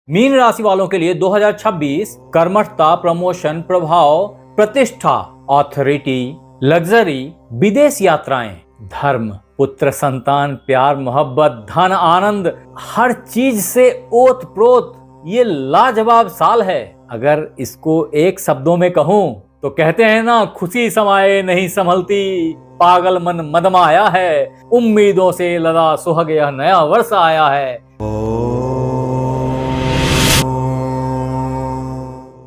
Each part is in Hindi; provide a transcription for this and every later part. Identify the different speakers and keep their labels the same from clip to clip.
Speaker 1: मीन राशि वालों के लिए 2026 कर्मठता, प्रमोशन, प्रभाव, प्रतिष्ठा, ऑथोरिटी, लग्जरी, विदेश यात्राएं, धर्म, पुत्र, संतान, प्यार, मोहब्बत, धन, आनंद, हर चीज से ओत प्रोत ये लाजवाब साल है। अगर इसको एक शब्दों में कहूं तो कहते हैं ना, खुशी समाये नहीं संभलती, पागल मन मदमाया है, उम्मीदों से लदा सुहाग यह नया वर्ष आया है।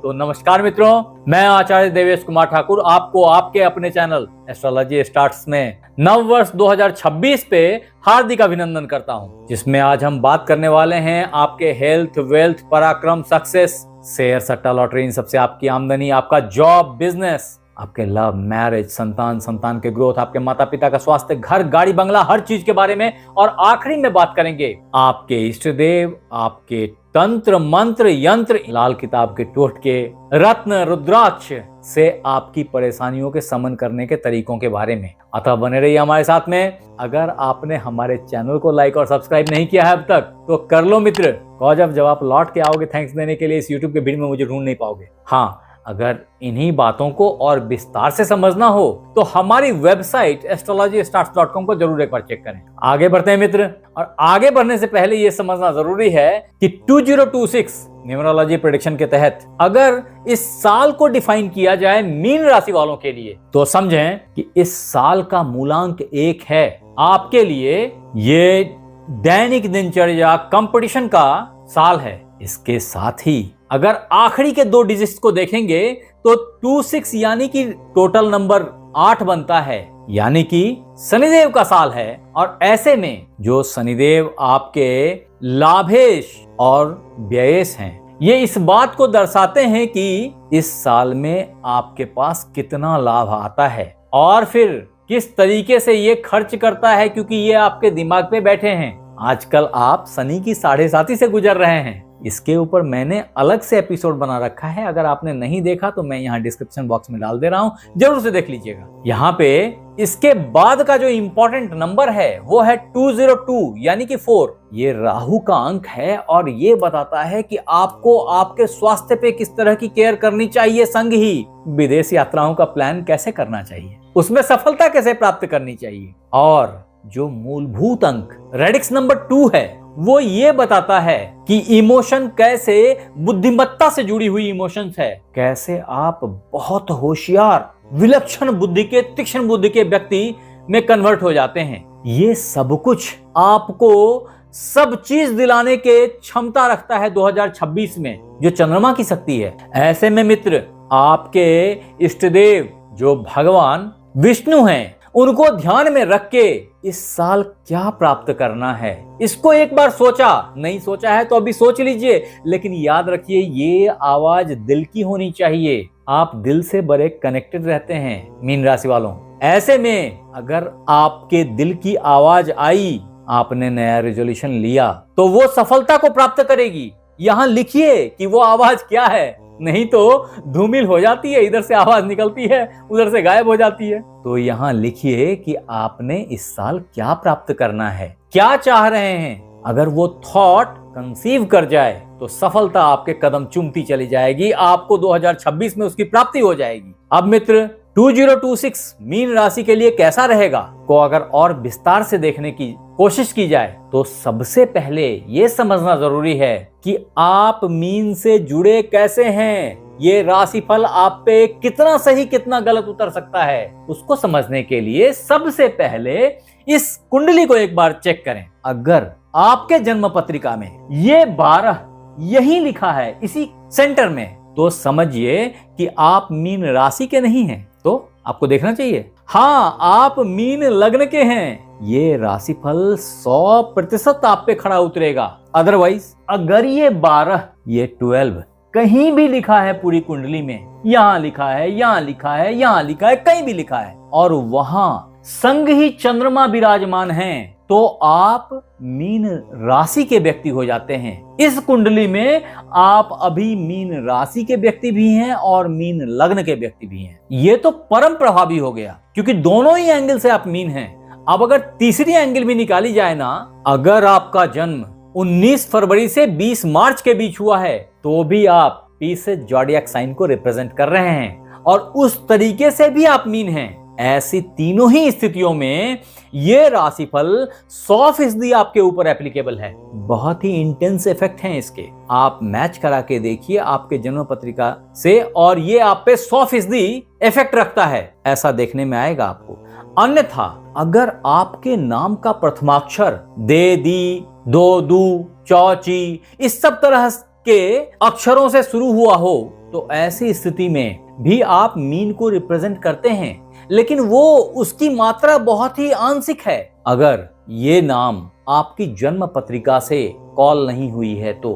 Speaker 1: तो नमस्कार मित्रों, मैं आचार्य देवेश कुमार ठाकुर आपको आपके अपने चैनल एस्ट्रोलॉजी स्टार्ट्स में नव वर्ष 2026 पे हार्दिक अभिनंदन करता हूं, जिसमें आज हम बात करने वाले हैं आपके हेल्थ, वेल्थ, पराक्रम, सक्सेस, शेयर, सट्टा, लॉटरी, इन सबसे आपकी आमदनी, आपका जॉब, बिजनेस, आपके लव, मैरिज, संतान के ग्रोथ, आपके माता पिता का स्वास्थ्य, घर, गाड़ी, बंगला, हर चीज के बारे में। और आखिरी में बात करेंगे आपके इष्ट देव, आपके तंत्र, मंत्र, यंत्र, लाल किताब के टोटके, रत्न, रुद्राक्ष से आपकी परेशानियों के समन करने के तरीकों के बारे में। अतः बने रहिए हमारे साथ में। अगर आपने हमारे चैनल को लाइक और सब्सक्राइब नहीं किया है अब तक तो कर लो मित्र, और जब आप लौट के आओगे थैंक्स देने के लिए इस यूट्यूब के भीड़ में मुझे ढूंढ नहीं पाओगे। हाँ, अगर इन्हीं बातों को और विस्तार से समझना हो तो हमारी वेबसाइट astrologystarts.com को जरूर एक बार चेक करें। आगे बढ़ते हैं मित्र, और आगे बढ़ने से पहले यह समझना जरूरी है कि 2026 न्यूमरोलॉजी प्रेडिक्शन के तहत अगर इस साल को डिफाइन किया जाए मीन राशि वालों के लिए तो समझें कि इस साल का मूलांक 1 है। आपके लिए ये दैनिक दिनचर्या कंपटीशन का साल है। इसके साथ ही अगर आखिरी के 2 डिजिट्स को देखेंगे तो 26 यानी कि टोटल नंबर 8 बनता है, यानी कि शनिदेव का साल है। और ऐसे में जो शनिदेव आपके लाभेश और व्ययेश हैं, ये इस बात को दर्शाते हैं कि इस साल में आपके पास कितना लाभ आता है और फिर किस तरीके से ये खर्च करता है, क्योंकि ये आपके दिमाग पे बैठे हैं। आजकल आप शनि की 7.5 से गुजर रहे हैं। इसके ऊपर मैंने अलग से एपिसोड बना रखा है, अगर आपने नहीं देखा तो मैं यहाँ डिस्क्रिप्शन बॉक्स में डाल दे रहा हूँ, जरूर से देख लीजिएगा। यहाँ पे इसके बाद का जो इंपॉर्टेंट नंबर है वो है 202 यानी कि 4। ये राहु का अंक है और ये बताता है कि आपको आपके स्वास्थ्य पे किस तरह की केयर करनी चाहिए, संग ही विदेश यात्राओं का प्लान कैसे करना चाहिए, उसमें सफलता कैसे प्राप्त करनी चाहिए। और जो मूलभूत अंक रेडिक्स नंबर 2 है वो ये बताता है कि इमोशन कैसे बुद्धिमत्ता से जुड़ी हुई इमोशंस है, कैसे आप बहुत होशियार, विलक्षण बुद्धि के, तीक्ष्ण बुद्धि के व्यक्ति में कन्वर्ट हो जाते हैं। ये सब कुछ आपको सब चीज दिलाने के क्षमता रखता है 2026 में, जो चंद्रमा की शक्ति है। ऐसे में मित्र, आपके इष्ट देव जो भगवान विष्णु हैं, उनको ध्यान में रख के इस साल क्या प्राप्त करना है, इसको एक बार सोचा, नहीं सोचा है तो अभी सोच लीजिए। लेकिन याद रखिए, ये आवाज दिल की होनी चाहिए। आप दिल से बड़े कनेक्टेड रहते हैं मीन राशि वालों। ऐसे में अगर आपके दिल की आवाज आई, आपने नया रेजोल्यूशन लिया, तो वो सफलता को प्राप्त करेगी। यहाँ लिखिए कि वो आवाज क्या है, नहीं तो धूमिल हो जाती है, इधर से आवाज निकलती है, उधर से गायब हो जाती है। तो यहाँ लिखिए कि आपने इस साल क्या प्राप्त करना है, क्या चाह रहे हैं। अगर वो थॉट कंसीव कर जाए तो सफलता आपके कदम चूमती चली जाएगी, आपको 2026 में उसकी प्राप्ति हो जाएगी। अब मित्र, 2026 मीन राशि के लिए कैसा रहेगा को अगर और विस्तार से देखने की कोशिश की जाए तो सबसे पहले ये समझना जरूरी है कि आप मीन से जुड़े कैसे हैं। ये राशिफल आप पे कितना सही कितना गलत उतर सकता है, उसको समझने के लिए सबसे पहले इस कुंडली को एक बार चेक करें। अगर आपके जन्म पत्रिका में ये 12 यही लिखा है इसी सेंटर में, तो समझिए कि आप मीन राशि के नहीं हैं, तो आपको देखना चाहिए। हाँ, आप मीन लग्न के हैं, ये राशिफल 100% आप पे खड़ा उतरेगा। अदरवाइज अगर ये 12, ये 12 कहीं भी लिखा है पूरी कुंडली में, यहाँ लिखा है, यहाँ लिखा है, यहाँ लिखा है, कहीं भी लिखा है, और वहां संग ही चंद्रमा विराजमान हैं, तो आप मीन राशि के व्यक्ति हो जाते हैं। इस कुंडली में आप अभी मीन राशि के व्यक्ति भी हैं और मीन लग्न के व्यक्ति भी हैं। ये तो परम प्रभावी हो गया, क्योंकि दोनों ही एंगल से आप मीन हैं। अब अगर तीसरी एंगल भी निकाली जाए ना, अगर आपका जन्म 19 फरवरी से 20 मार्च के बीच हुआ है, तो भी आप पीसेस ज़ोडिएक साइन को रिप्रेजेंट कर रहे हैं और उस तरीके से भी आप मीन हैं। ऐसी तीनों ही स्थितियों में ये राशिफल 100% आपके ऊपर एप्लीकेबल है। बहुत ही इंटेंस इफेक्ट हैं इसके। आप मैच करा के देखिए आपके जन्म पत्रिका से और ये आप पे 100% इफेक्ट रखता है, ऐसा देखने में आएगा आपको। अन्यथा अगर आपके नाम का प्रथमाक्षर दे, दी, दो, दू, चौ, ची इस सब तरह के अक्षरों से शुरू हुआ हो तो ऐसी स्थिति में भी आप मीन को रिप्रेजेंट करते हैं, लेकिन वो उसकी मात्रा बहुत ही आंशिक है। अगर ये नाम आपकी जन्म पत्रिका से कॉल नहीं हुई है तो,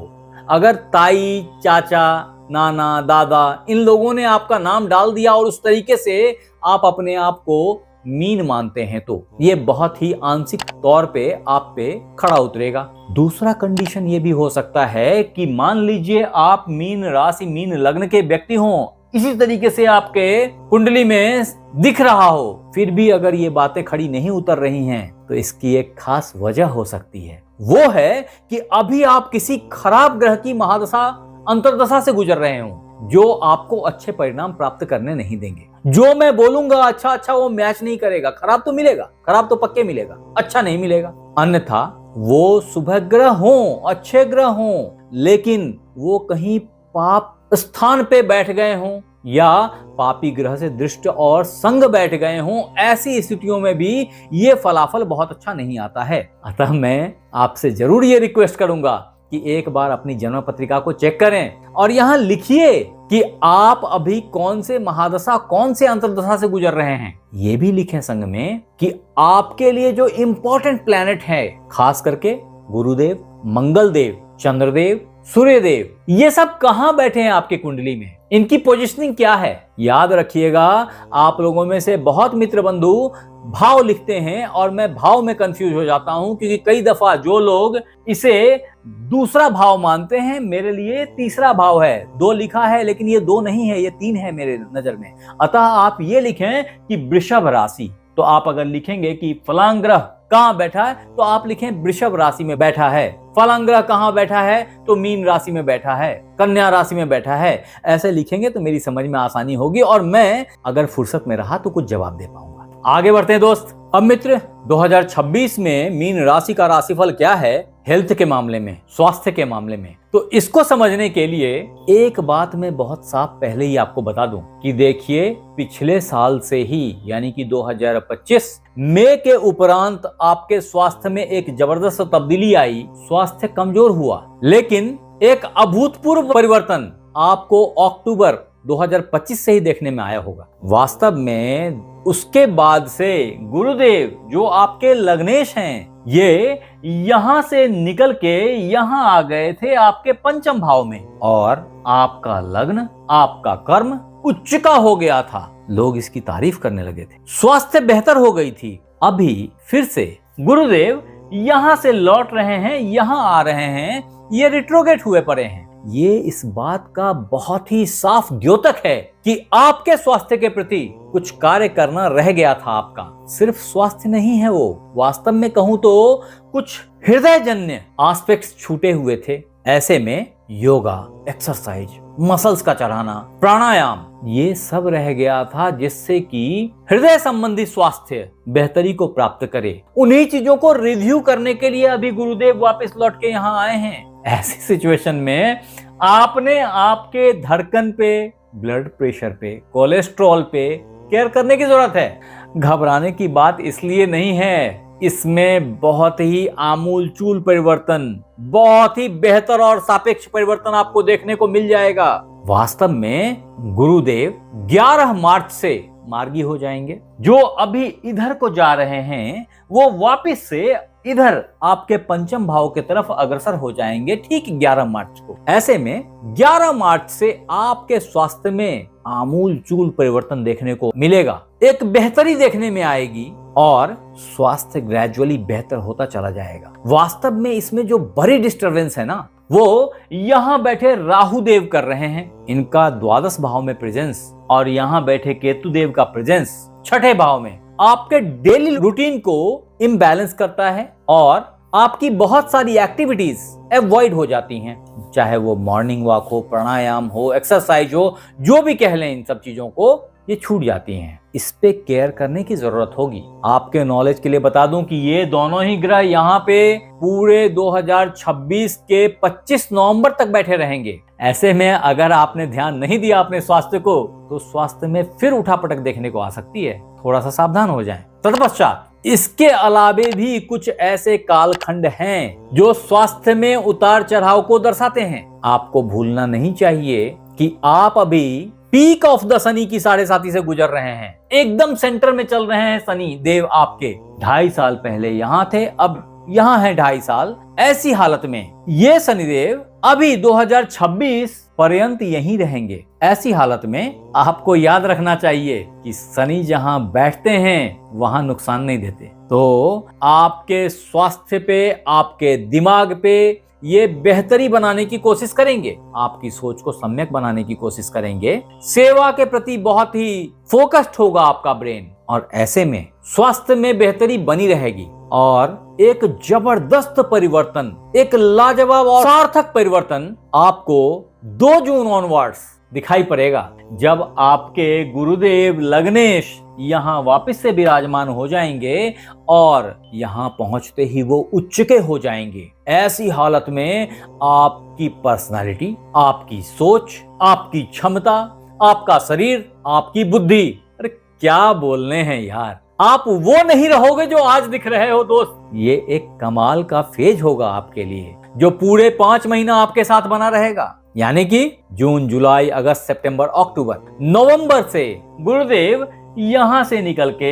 Speaker 1: अगर ताई, चाचा, नाना, दादा इन लोगों ने आपका नाम डाल दिया और उस तरीके से आप अपने आप को मीन मानते हैं तो ये बहुत ही आंशिक तौर पे आप पे खड़ा उतरेगा। दूसरा कंडीशन ये भी हो सकता है कि मान लीजिए आप मीन राशि, मीन लग्न के व्यक्ति हों, इसी तरीके से आपके कुंडली में दिख रहा हो, फिर भी अगर ये बातें खड़ी नहीं उतर रही हैं तो इसकी एक खास वजह हो सकती है। वो है कि अभी आप किसी खराब ग्रह की महादशा, अंतर्दशा से गुजर रहे हो जो आपको अच्छे परिणाम प्राप्त करने नहीं देंगे। जो मैं बोलूंगा अच्छा वो मैच नहीं करेगा। खराब तो मिलेगा, खराब तो पक्के मिलेगा, अच्छा नहीं मिलेगा। अन्यथा वो शुभ ग्रह हों, अच्छे ग्रह हों, लेकिन वो कहीं पाप स्थान पे बैठ गए हों या पापी ग्रह से दृष्ट और संग बैठ गए हों, ऐसी स्थितियों में भी ये फलाफल बहुत अच्छा नहीं आता है। अतः मैं आपसे जरूर ये रिक्वेस्ट करूंगा कि एक बार अपनी जन्म पत्रिका को चेक करें और यहां लिखिए कि आप अभी कौन से महादशा, कौन से अंतर्दशा से गुजर रहे हैं। ये भी लिखें संग में कि आपके लिए जो इंपॉर्टेंट प्लैनेट है, खास करके गुरुदेव, मंगलदेव, चंद्रदेव, सूर्यदेव, ये सब कहां बैठे हैं आपके कुंडली में, इनकी पोजीशनिंग क्या है। याद रखिएगा, आप लोगों में से बहुत मित्र बंधु भाव लिखते हैं और मैं भाव में कंफ्यूज हो जाता हूं, क्योंकि कई दफा जो लोग इसे दूसरा भाव मानते हैं, मेरे लिए तीसरा भाव है। 2 लिखा है लेकिन ये 2 नहीं है, ये 3 है मेरे नजर में। अतः आप ये लिखें कि वृषभ राशि, तो आप अगर लिखेंगे कि फलां ग्रह कहां बैठा है तो आप लिखें वृषभ राशि में बैठा है। फलां ग्रह कहां बैठा है तो मीन राशि में बैठा है, कन्या राशि में बैठा है। ऐसे लिखेंगे तो मेरी समझ में आसानी होगी और मैं अगर फुर्सत में रहा तो कुछ जवाब दे पाऊंगा। आगे बढ़ते हैं दोस्त। अब मित्र, 2026 में मीन राशि का राशिफल क्या है हेल्थ के मामले में, स्वास्थ्य के मामले में, तो इसको समझने के लिए एक बात मैं बहुत साफ पहले ही आपको बता दूं कि देखिए, पिछले साल से ही यानी कि 2025 मई के उपरांत आपके स्वास्थ्य में एक जबरदस्त तब्दीली आई। स्वास्थ्य कमजोर हुआ, लेकिन एक अभूतपूर्व परिवर्तन आपको अक्टूबर 2025 से ही देखने में आया होगा। वास्तव में उसके बाद से गुरुदेव जो आपके लग्नेश हैं, ये यहां से निकल के यहां आ गए थे आपके पंचम भाव में, और आपका लग्न, आपका कर्म उच्चका हो गया था। लोग इसकी तारीफ करने लगे थे, स्वास्थ्य बेहतर हो गई थी। अभी फिर से गुरुदेव यहां से लौट रहे हैं, यहां आ रहे हैं, ये रिट्रोगेट हुए पड़े हैं। ये इस बात का बहुत ही साफ द्योतक है कि आपके स्वास्थ्य के प्रति कुछ कार्य करना रह गया था आपका। सिर्फ स्वास्थ्य नहीं है वो, वास्तव में कहूं तो कुछ हृदयजन्य एस्पेक्ट्स छूटे हुए थे। ऐसे में योगा, एक्सरसाइज, मसल्स का चढ़ाना, प्राणायाम, ये सब रह गया था जिससे कि हृदय संबंधी स्वास्थ्य बेहतरी को प्राप्त करे। उन्हीं चीजों को रिव्यू करने के लिए अभी गुरुदेव वापस लौट के यहाँ आए हैं। ऐसी सिचुएशन में आपने आपके धड़कन पे, ब्लड प्रेशर पे, कोलेस्ट्रॉल पे केयर करने की जरूरत है। घबराने की बात इसलिए नहीं है, इसमें बहुत ही आमूलचूल परिवर्तन, बहुत ही बेहतर और सापेक्ष परिवर्तन आपको देखने को मिल जाएगा। वास्तव में गुरुदेव 11 मार्च से मार्गी हो जाएंगे। जो अभी इधर को जा रहे हैं वो वापस से इधर आपके पंचम भाव की तरफ अग्रसर हो जाएंगे ठीक 11 मार्च को। ऐसे में 11 मार्च से आपके स्वास्थ्य में आमूलचूल परिवर्तन देखने को मिलेगा, एक बेहतरी देखने में आएगी और स्वास्थ्य ग्रेजुअली बेहतर होता चला जाएगा। वास्तव में इसमें जो बड़ी डिस्टरबेंस है ना, वो यहाँ बैठे राहु देव कर रहे हैं। इनका द्वादश भाव में प्रेजेंस और यहाँ बैठे केतु देव का प्रेजेंस छठे भाव में आपके डेली रूटीन को इम्बैलेंस करता है और आपकी बहुत सारी एक्टिविटीज अवॉइड हो जाती हैं, चाहे वो मॉर्निंग वॉक हो, प्राणायाम हो, एक्सरसाइज हो, जो भी कह लें, इन सब चीजों को ये छूट जाती हैं। इस पे केयर करने की जरूरत होगी। आपके नॉलेज के लिए बता दूं कि ये दोनों ही ग्रह यहाँ पे पूरे 2026 के 25 नवंबर तक बैठे रहेंगे। ऐसे में अगर आपने ध्यान नहीं दिया अपने स्वास्थ्य को, तो स्वास्थ्य में फिर उठापटक देखने को आ सकती है। थोड़ा सा सावधान हो जाएं। तत्पश्चात इसके अलावे भी कुछ ऐसे कालखंड हैं जो स्वास्थ्य में उतार चढ़ाव को दर्शाते हैं। आपको भूलना नहीं चाहिए कि आप अभी पीक ऑफ द शनि की 7.5 से गुजर रहे हैं। एकदम सेंटर में चल रहे हैं शनि देव आपके। 2.5 साल पहले यहाँ थे, अब यहाँ है 2.5 साल। ऐसी हालत में ये शनिदेव अभी 2026 पर्यंत यहीं रहेंगे। ऐसी हालत में आपको याद रखना चाहिए कि शनि जहां बैठते हैं वहां नुकसान नहीं देते। तो आपके स्वास्थ्य पे, आपके दिमाग पे ये बेहतरी बनाने की कोशिश करेंगे, आपकी सोच को सम्यक बनाने की कोशिश करेंगे, सेवा के प्रति बहुत ही फोकस्ड होगा आपका ब्रेन, और ऐसे में स्वास्थ्य में बेहतरी बनी रहेगी और एक जबरदस्त परिवर्तन, एक लाजवाब और सार्थक परिवर्तन आपको 2 जून ऑनवर्ड्स दिखाई पड़ेगा, जब आपके गुरुदेव लग्नेश यहाँ वापस से विराजमान हो जाएंगे और यहाँ पहुंचते ही वो उच्चके हो जाएंगे। ऐसी हालत में आपकी पर्सनालिटी, आपकी सोच, आपकी क्षमता, आपका शरीर, आपकी बुद्धि, अरे क्या बोलने हैं यार, आप वो नहीं रहोगे जो आज दिख रहे हो दोस्त। ये एक कमाल का फेज होगा आपके लिए, जो पूरे 5 महीना आपके साथ बना रहेगा। यानी कि जून, जुलाई, अगस्त, सितंबर, अक्टूबर, नवंबर से गुरुदेव यहां से निकल के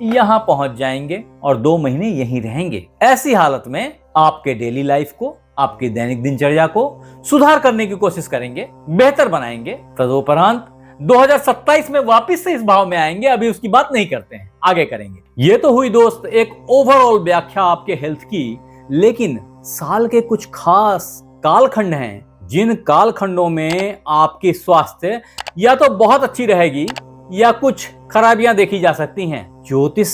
Speaker 1: यहां पहुंच जाएंगे और 2 महीने यहीं रहेंगे। ऐसी हालत में आपके डेली लाइफ को, आपकी दैनिक दिनचर्या को सुधार करने की कोशिश करेंगे, बेहतर बनाएंगे। तदुपरांत 2027 में वापस से इस भाव में आएंगे। अभी उसकी बात नहीं करते हैं, आगे करेंगे। ये तो हुई दोस्त एक ओवरऑल व्याख्या आपके हेल्थ की, लेकिन साल के कुछ खास कालखंड हैं जिन कालखंडों में आपकी स्वास्थ्य या तो बहुत अच्छी रहेगी या कुछ खराबियां देखी जा सकती हैं। ज्योतिष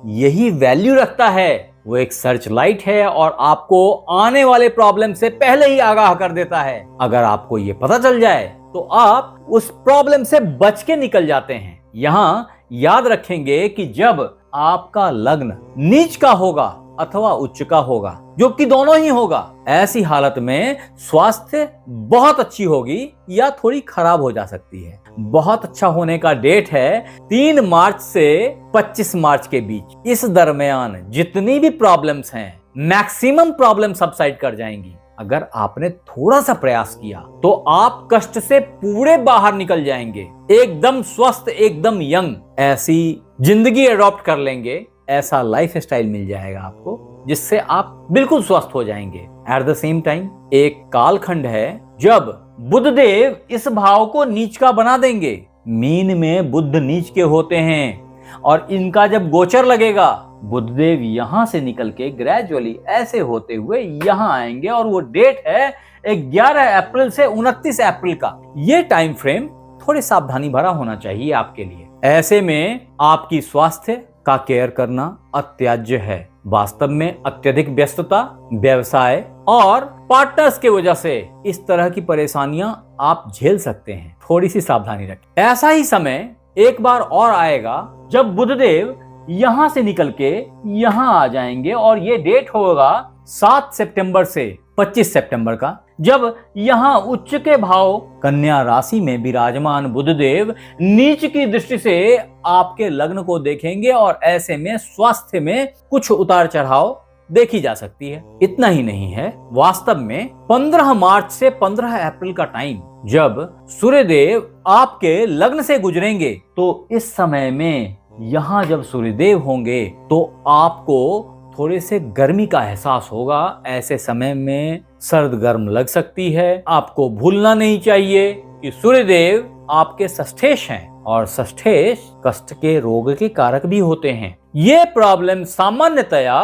Speaker 1: यही वैल्यू रखता है, वो एक सर्च लाइट है और आपको आने वाले प्रॉब्लम से पहले ही आगाह कर देता है। अगर आपको ये पता चल जाए तो आप उस प्रॉब्लम से बच के निकल जाते हैं। यहाँ याद रखेंगे कि जब आपका लग्न नीच का होगा अथवा उच्च का होगा, जो कि दोनों ही होगा, ऐसी हालत में स्वास्थ्य बहुत अच्छी होगी या थोड़ी खराब हो जा सकती है। बहुत अच्छा होने का डेट है 3 मार्च से 25 मार्च के बीच। इस दरमियान जितनी भी प्रॉब्लम्स हैं, मैक्सिमम प्रॉब्लम सबसाइड कर जाएंगी। अगर आपने थोड़ा सा प्रयास किया तो आप कष्ट से पूरे बाहर निकल जाएंगे, एकदम स्वस्थ, एकदम यंग। ऐसी जिंदगी अडॉप्ट कर लेंगे, ऐसा लाइफ स्टाइल मिल जाएगा आपको, जिससे आप बिल्कुल स्वस्थ हो जाएंगे। एट द सेम टाइम एक कालखंड है जब बुध देव इस भाव को नीच का बना देंगे। मीन में बुध नीच के होते हैं और इनका जब गोचर लगेगा, बुध देव यहां से निकल के ग्रेजुअली ऐसे होते हुए यहां आएंगे और वो डेट है 11 अप्रैल से 29 अप्रैल का। ये टाइम फ्रेम थोड़ी सावधानी भरा होना चाहिए आपके लिए। ऐसे में आपकी स्वास्थ्य का केयर करना अत्याज्य है। वास्तव में अत्यधिक व्यस्तता, व्यवसाय और पार्टनर्स की वजह से इस तरह की परेशानियां आप झेल सकते हैं। थोड़ी सी सावधानी रखें। ऐसा ही समय एक बार और आएगा जब बुधदेव यहां से निकल के यहां आ जाएंगे और ये डेट होगा 7 सितंबर से 25 सितंबर का, जब यहां उच्च के भाव कन्या राशि में विराजमान बुधदेव नीच की दृष्टि से आपके लग्न को देखेंगे और ऐसे में स्वास्थ्य में कुछ उतार चढ़ाव देखी जा सकती है। इतना ही नहीं है, वास्तव में 15 मार्च से 15 अप्रैल का टाइम जब सूर्यदेव आपके लग्न से गुजरेंगे, तो इस समय में यहाँ जब सूर्यदेव होंगे तो आपको थोड़े से गर्मी का एहसास होगा। ऐसे समय में सर्द गर्म लग सकती है। आपको भूलना नहीं चाहिए कि सूर्यदेव आपके षष्ठेश हैं और षष्ठेश कष्ट के रोग के कारक भी होते हैं। ये प्रॉब्लम सामान्यतया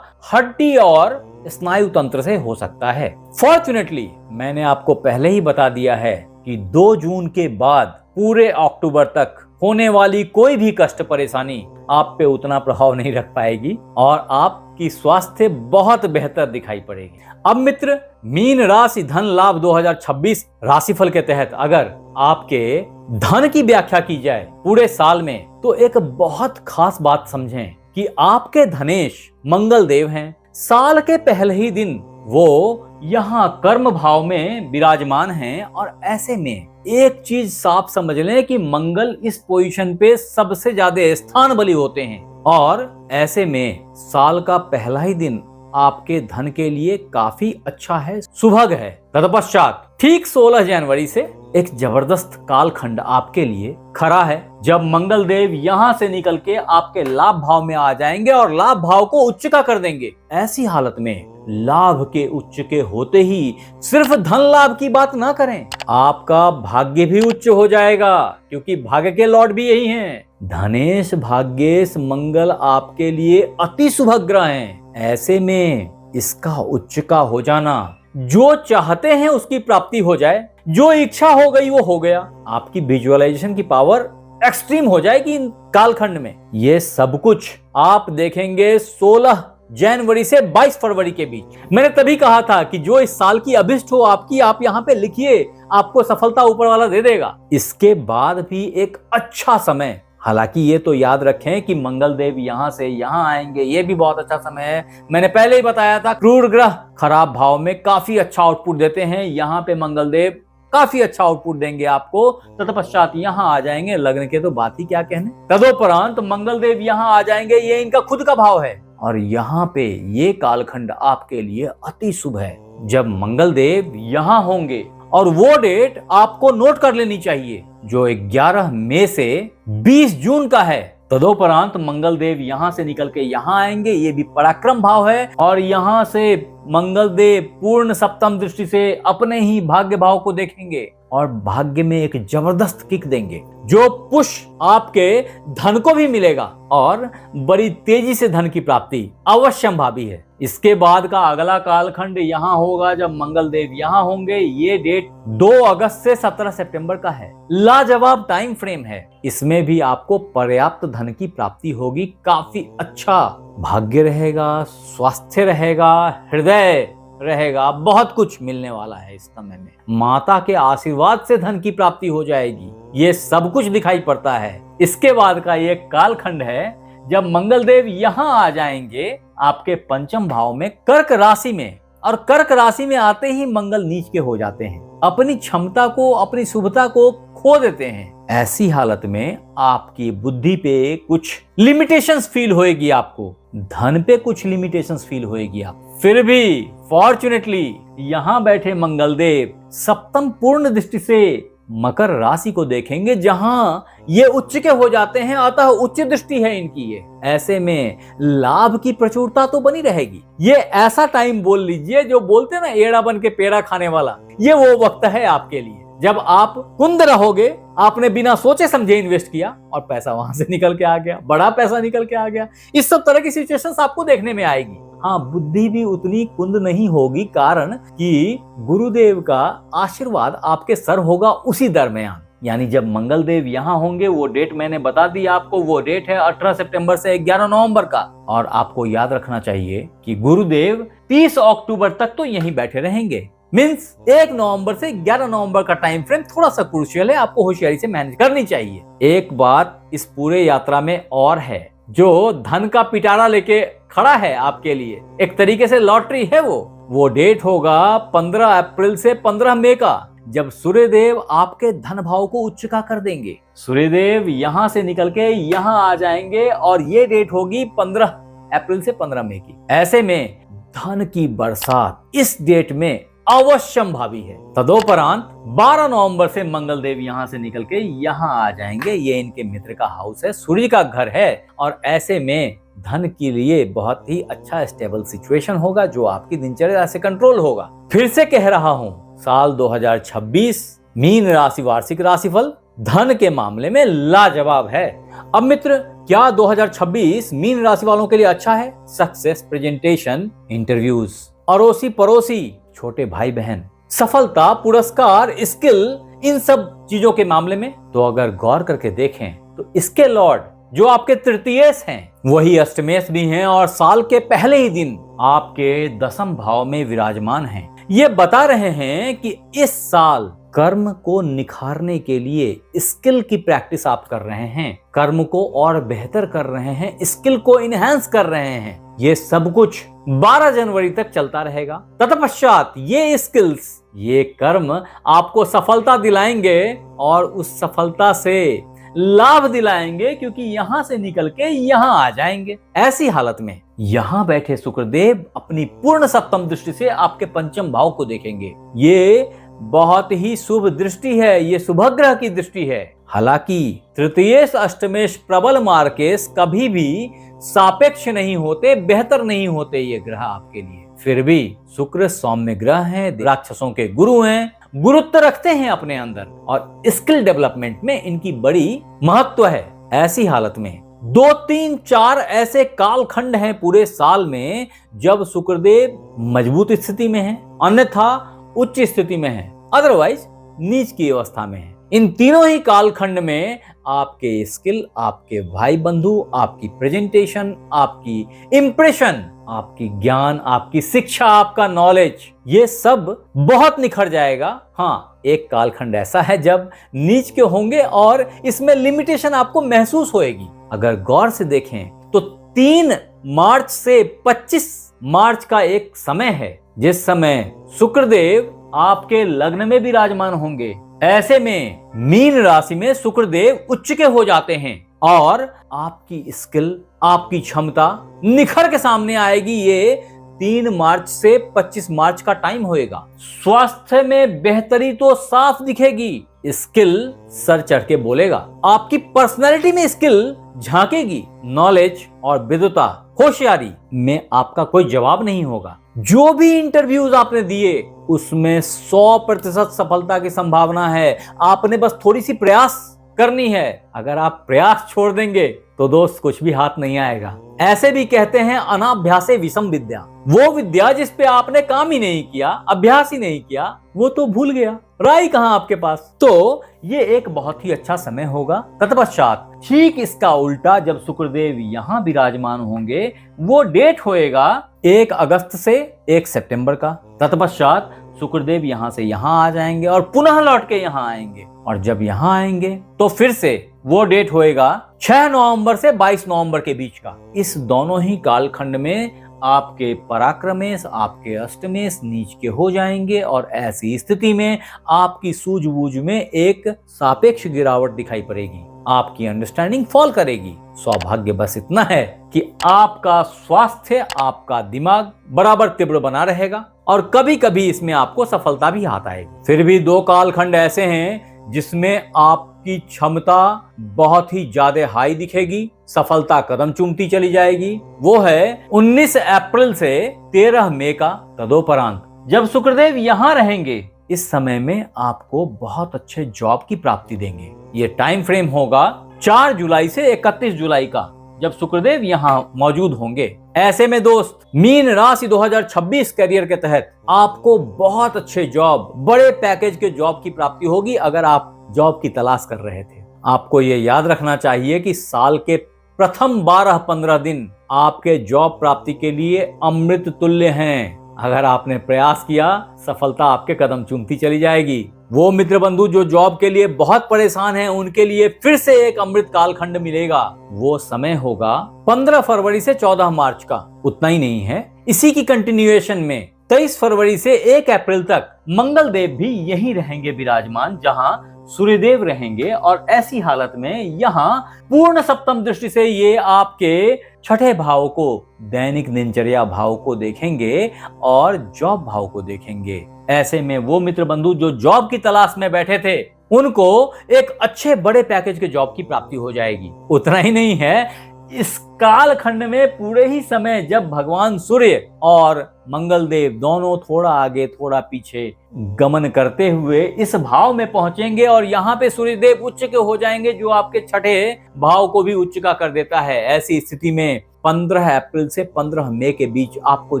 Speaker 1: हड्डी और स्नायु तंत्र से हो सकता है। फॉर्चुनेटली मैंने आपको पहले ही बता दिया है कि 2 जून के बाद पूरे अक्टूबर तक होने वाली कोई भी कष्ट परेशानी आप पे उतना प्रभाव नहीं रख पाएगी और आपकी स्वास्थ्य बहुत बेहतर दिखाई पड़ेगी। अब मित्र, मीन राशि धन लाभ 2026 राशिफल के तहत अगर आपके धन की व्याख्या की जाए पूरे साल में, तो एक बहुत खास बात समझें कि आपके धनेश मंगल देव हैं। साल के पहले ही दिन वो यहाँ कर्म भाव में विराजमान हैं और ऐसे में एक चीज साफ समझ लें कि मंगल इस पोजीशन पे सबसे ज्यादा स्थान बली होते हैं और ऐसे में साल का पहला ही दिन आपके धन के लिए काफी अच्छा है, सुभग है। तत्पश्चात ठीक 16 जनवरी से एक जबरदस्त कालखंड आपके लिए खड़ा है, जब मंगल देव यहाँ से निकल के आपके लाभ भाव में आ जाएंगे और लाभ भाव को उच्च का कर देंगे। ऐसी हालत में लाभ के उच्च के होते ही सिर्फ धन लाभ की बात ना करें, आपका भाग्य भी उच्च हो जाएगा, क्योंकि भाग्य के लॉर्ड भी यही हैं। धनेश भाग्येश मंगल आपके लिए अति शुभ ग्रह हैं। ऐसे में इसका उच्च का हो जाना, जो चाहते हैं उसकी प्राप्ति हो जाए, जो इच्छा हो गई वो हो गया, आपकी विजुअलाइजेशन की पावर एक्सट्रीम हो जाएगी इन कालखंड में। ये सब कुछ आप देखेंगे 16 जनवरी से 22 फरवरी के बीच। मैंने तभी कहा था कि जो इस साल की अभिष्ट हो आपकी, आप यहाँ पे लिखिए, आपको सफलता ऊपर वाला दे देगा। इसके बाद भी एक अच्छा समय, हालांकि ये तो याद रखें कि मंगल देव यहाँ से यहाँ आएंगे, ये भी बहुत अच्छा समय है। मैंने पहले ही बताया था क्रूर ग्रह खराब भाव में काफी अच्छा आउटपुट देते हैं, यहाँ पे मंगल देव काफी अच्छा आउटपुट देंगे आपको। तत्पश्चात यहाँ आ जाएंगे, लग्न के तो बात ही क्या कहने। तदोपरांत मंगल देव यहाँ आ जाएंगे, ये इनका खुद का भाव है और यहाँ पे ये कालखंड आपके लिए अति शुभ है जब मंगल देव यहाँ होंगे। और वो डेट आपको नोट कर लेनी चाहिए जो 11 मई से 20 जून का है। तदोपरांत मंगल देव यहाँ से निकल के यहाँ आएंगे, ये भी पराक्रम भाव है और यहाँ से मंगल देव पूर्ण सप्तम दृष्टि से अपने ही भाग्य भाव को देखेंगे और भाग्य में एक जबरदस्त किक देंगे, जो पुश आपके धन को भी मिलेगा और बड़ी तेजी से धन की प्राप्ति अवश्यंभावी है। इसके बाद का अगला कालखंड यहाँ होगा जब मंगल देव यहाँ होंगे। ये डेट 2 अगस्त से 17 सितंबर का है। लाजवाब टाइम फ्रेम है, इसमें भी आपको पर्याप्त धन की प्राप्ति होगी, काफी अच्छा भाग्य रहेगा, स्वास्थ्य रहेगा, हृदय रहेगा, बहुत कुछ मिलने वाला है इस समय में। माता के आशीर्वाद से धन की प्राप्ति हो जाएगी, ये सब कुछ दिखाई पड़ता है। इसके बाद का ये कालखंड है जब मंगल देव यहाँ आ जाएंगे आपके पंचम भाव में कर्क राशि में, और कर्क राशि में आते ही मंगल नीच के हो जाते हैं, अपनी क्षमता को, अपनी शुभता को खो देते हैं। ऐसी हालत में आपकी बुद्धि पे कुछ लिमिटेशंस फील होएगी, आपको धन पे कुछ लिमिटेशंस फील होएगी आप। फिर भी फॉर्चुनेटली यहाँ बैठे मंगल देव सप्तम पूर्ण दृष्टि से मकर राशि को देखेंगे, जहां ये उच्च के हो जाते हैं, अतः उच्च दृष्टि है इनकी ये। ऐसे में लाभ की प्रचुरता तो बनी रहेगी। ये ऐसा टाइम बोल लीजिए जो बोलते हैं ना, एड़ा बन के पेड़ा खाने वाला, ये वो वक्त है आपके लिए जब आप कुंद रहोगे, आपने बिना सोचे समझे इन्वेस्ट किया और पैसा वहां से निकल के आ गया, बड़ा पैसा निकल के आ गया। इस सब तरह की सिचुएशंस आपको देखने में आएगी। हाँ, बुद्धि भी उतनी कुंद नहीं होगी, कारण कि गुरुदेव का आशीर्वाद आपके सर होगा उसी दरमियान। यानी जब मंगल देव यहाँ होंगे, वो डेट मैंने बता दी आपको, वो डेट है 18 सितंबर से 11 नवंबर का। और आपको याद रखना चाहिए कि गुरुदेव 30 अक्टूबर तक तो यहीं बैठे रहेंगे। मीन्स 1 नवंबर से 11 नवंबर का टाइम फ्रेम थोड़ा सा क्रूशियल है, आपको होशियारी से मैनेज करनी चाहिए। एक बात इस पूरे यात्रा में और है, जो धन का पिटारा लेके खड़ा है आपके लिए, एक तरीके से लॉटरी है वो डेट होगा 15 अप्रैल से 15 मई का, जब सूर्यदेव आपके धन भाव को उच्च का कर देंगे। सूर्यदेव यहाँ से निकल के यहाँ आ जाएंगे और ये डेट होगी 15 अप्रैल से 15 मई की। ऐसे में धन की बरसात इस डेट में अवश्यंभावी है। तदोपरांत 12 नवंबर से मंगल देव यहाँ से निकल के यहाँ आ जाएंगे। ये इनके मित्र का हाउस है, सूर्य का घर है, और ऐसे में धन के लिए बहुत ही अच्छा स्टेबल सिचुएशन होगा, जो आपकी दिनचर्या से कंट्रोल होगा। फिर से कह रहा हूँ, साल 2026 मीन राशि वार्षिक राशिफल धन के मामले में लाजवाब है। अब मित्र, क्या 2026 मीन राशि वालों के लिए अच्छा है? सक्सेस, प्रेजेंटेशन, इंटरव्यूज, अड़ोसी पड़ोसी, छोटे भाई बहन, सफलता, पुरस्कार, स्किल, इन सब चीजों के मामले में तो अगर गौर करके देखें तो इसके लॉर्ड जो आपके तृतीयेश हैं वही अष्टमेश भी हैं और साल के पहले ही दिन आपके दसम भाव में विराजमान हैं। ये बता रहे हैं कि इस साल कर्म को निखारने के लिए स्किल की प्रैक्टिस आप कर रहे हैं, कर्म को और बेहतर कर रहे हैं, स्किल को इनहेंस कर रहे हैं। ये सब कुछ 12 जनवरी तक चलता रहेगा। तत्पश्चात ये स्किल्स, ये कर्म आपको सफलता दिलाएंगे और उस सफलता से लाभ दिलाएंगे, क्योंकि यहां से निकल के यहां आ जाएंगे। ऐसी हालत में यहां बैठे शुक्रदेव अपनी पूर्ण सप्तम दृष्टि से आपके पंचम भाव को देखेंगे। ये बहुत ही शुभ दृष्टि है, ये शुभग्रह की दृष्टि है। हालांकि तृतीयेश अष्टमेश प्रबल मार्केश कभी भी सापेक्ष नहीं होते, बेहतर नहीं होते ये ग्रह आपके लिए। फिर भी शुक्र सौम्य ग्रह हैं, राक्षसों के गुरु हैं, गुरुत्व रखते हैं अपने अंदर और स्किल डेवलपमेंट में इनकी बड़ी महत्व है। ऐसी हालत में 2, 3, 4 ऐसे कालखंड हैं पूरे साल में जब शुक्रदेव मजबूत स्थिति में हैं, अन्यथा उच्च स्थिति में है, अदरवाइज नीच की अवस्था में है। इन तीनों ही कालखंड में आपके स्किल, आपके भाई बंधु, आपकी प्रेजेंटेशन, आपकी इंप्रेशन, आपकी ज्ञान, आपकी शिक्षा, आपका नॉलेज, ये सब बहुत निखर जाएगा। हाँ, एक कालखंड ऐसा है जब नीच के होंगे और इसमें लिमिटेशन आपको महसूस होएगी। अगर गौर से देखें तो 3 मार्च से 25 मार्च का एक समय है जिस समय शुक्रदेव आपके लग्न में विराजमान होंगे। ऐसे में मीन राशि में शुक्रदेव उच्च के हो जाते हैं और आपकी स्किल, आपकी क्षमता निखर के सामने आएगी। ये 3 मार्च से 25 मार्च का टाइम होएगा। स्वास्थ्य में बेहतरी तो साफ दिखेगी, स्किल सर चढ़ के बोलेगा, आपकी पर्सनैलिटी में स्किल झांकेगी, नॉलेज और विद्वता, होशियारी में आपका कोई जवाब नहीं होगा। जो भी इंटरव्यूज आपने दिए उसमें 100% सफलता की संभावना है। आपने बस थोड़ी सी प्रयास करनी है। अगर आप प्रयास छोड़ देंगे तो दोस्त कुछ भी हाथ नहीं आएगा। ऐसे भी कहते हैं अनाभ्यासे विषम विद्या। वो विद्या जिस पे आपने काम ही नहीं किया, अभ्यास ही नहीं किया, वो तो भूल गया, राई कहां आपके पास। तो ये एक बहुत ही अच्छा समय होगा। तत्पश्चात ठीक इसका उल्टा जब शुक्रदेव यहाँ विराजमान होंगे, वो डेट होएगा 1 अगस्त से 1 सितंबर का। तत्पश्चात शुक्रदेव यहाँ से यहाँ आ जाएंगे और पुनः लौट के यहाँ आएंगे, और जब यहाँ आएंगे तो फिर से वो डेट होएगा 6 नवंबर से 22 नवंबर के बीच का। इस दोनों ही कालखंड में आपके पराक्रमेश, आपके अष्टमेश नीच के हो जाएंगे और ऐसी स्थिति में आपकी सूझबूझ में एक सापेक्ष गिरावट दिखाई पड़ेगी, आपकी अंडरस्टैंडिंग फॉल करेगी। सौभाग्य बस इतना है कि आपका स्वास्थ्य, आपका दिमाग बराबर तीव्र बना रहेगा और कभी कभी इसमें आपको सफलता भी हाथ आएगी। फिर भी 2 कालखंड ऐसे हैं जिसमें आपकी क्षमता बहुत ही ज्यादा हाई दिखेगी, सफलता कदम चूमती चली जाएगी। वो है 19 अप्रैल से 13 मई का तदोपरांत, जब शुक्रदेव यहाँ रहेंगे। इस समय में आपको बहुत अच्छे जॉब की प्राप्ति देंगे। ये टाइम फ्रेम होगा 4 जुलाई से 31 जुलाई का, जब शुक्रदेव यहाँ मौजूद होंगे। ऐसे में दोस्त, मीन राशि 2026 करियर के तहत आपको बहुत अच्छे जॉब, बड़े पैकेज के जॉब की प्राप्ति होगी। अगर आप जॉब की तलाश कर रहे थे, आपको ये याद रखना चाहिए कि साल के प्रथम 12-15 दिन आपके जॉब प्राप्ति के लिए अमृत तुल्य हैं। अगर आपने प्रयास किया, सफलता आपके कदम चूमती चली जाएगी। वो मित्र बंधु जो जॉब के लिए बहुत परेशान हैं, उनके लिए फिर से एक अमृत कालखंड मिलेगा। वो समय होगा 15 फरवरी से 14 मार्च का। उतना ही नहीं है, इसी की कंटिन्यूएशन में 23 फरवरी से 1 अप्रैल तक मंगल देव भी यहीं रहेंगे विराजमान, जहां सूर्यदेव रहेंगे। और ऐसी हालत में यहाँ पूर्ण सप्तम दृष्टि से ये आपके छठे भाव को, दैनिक दिनचर्या भाव को देखेंगे और जॉब भाव को देखेंगे। ऐसे में वो मित्र बंधु जो जॉब की तलाश में बैठे थे, उनको एक अच्छे बड़े पैकेज के जॉब की प्राप्ति हो जाएगी। उतना ही नहीं है, इस काल खंड में पूरे ही समय जब भगवान सूर्य और मंगल देव दोनों थोड़ा आगे थोड़ा पीछे गमन करते हुए इस भाव में पहुंचेंगे, और यहाँ पे सूर्य देव उच्च के हो जाएंगे, जो आपके छठे भाव को भी उच्च का कर देता है। ऐसी स्थिति में 15 अप्रैल से 15 मई के बीच आपको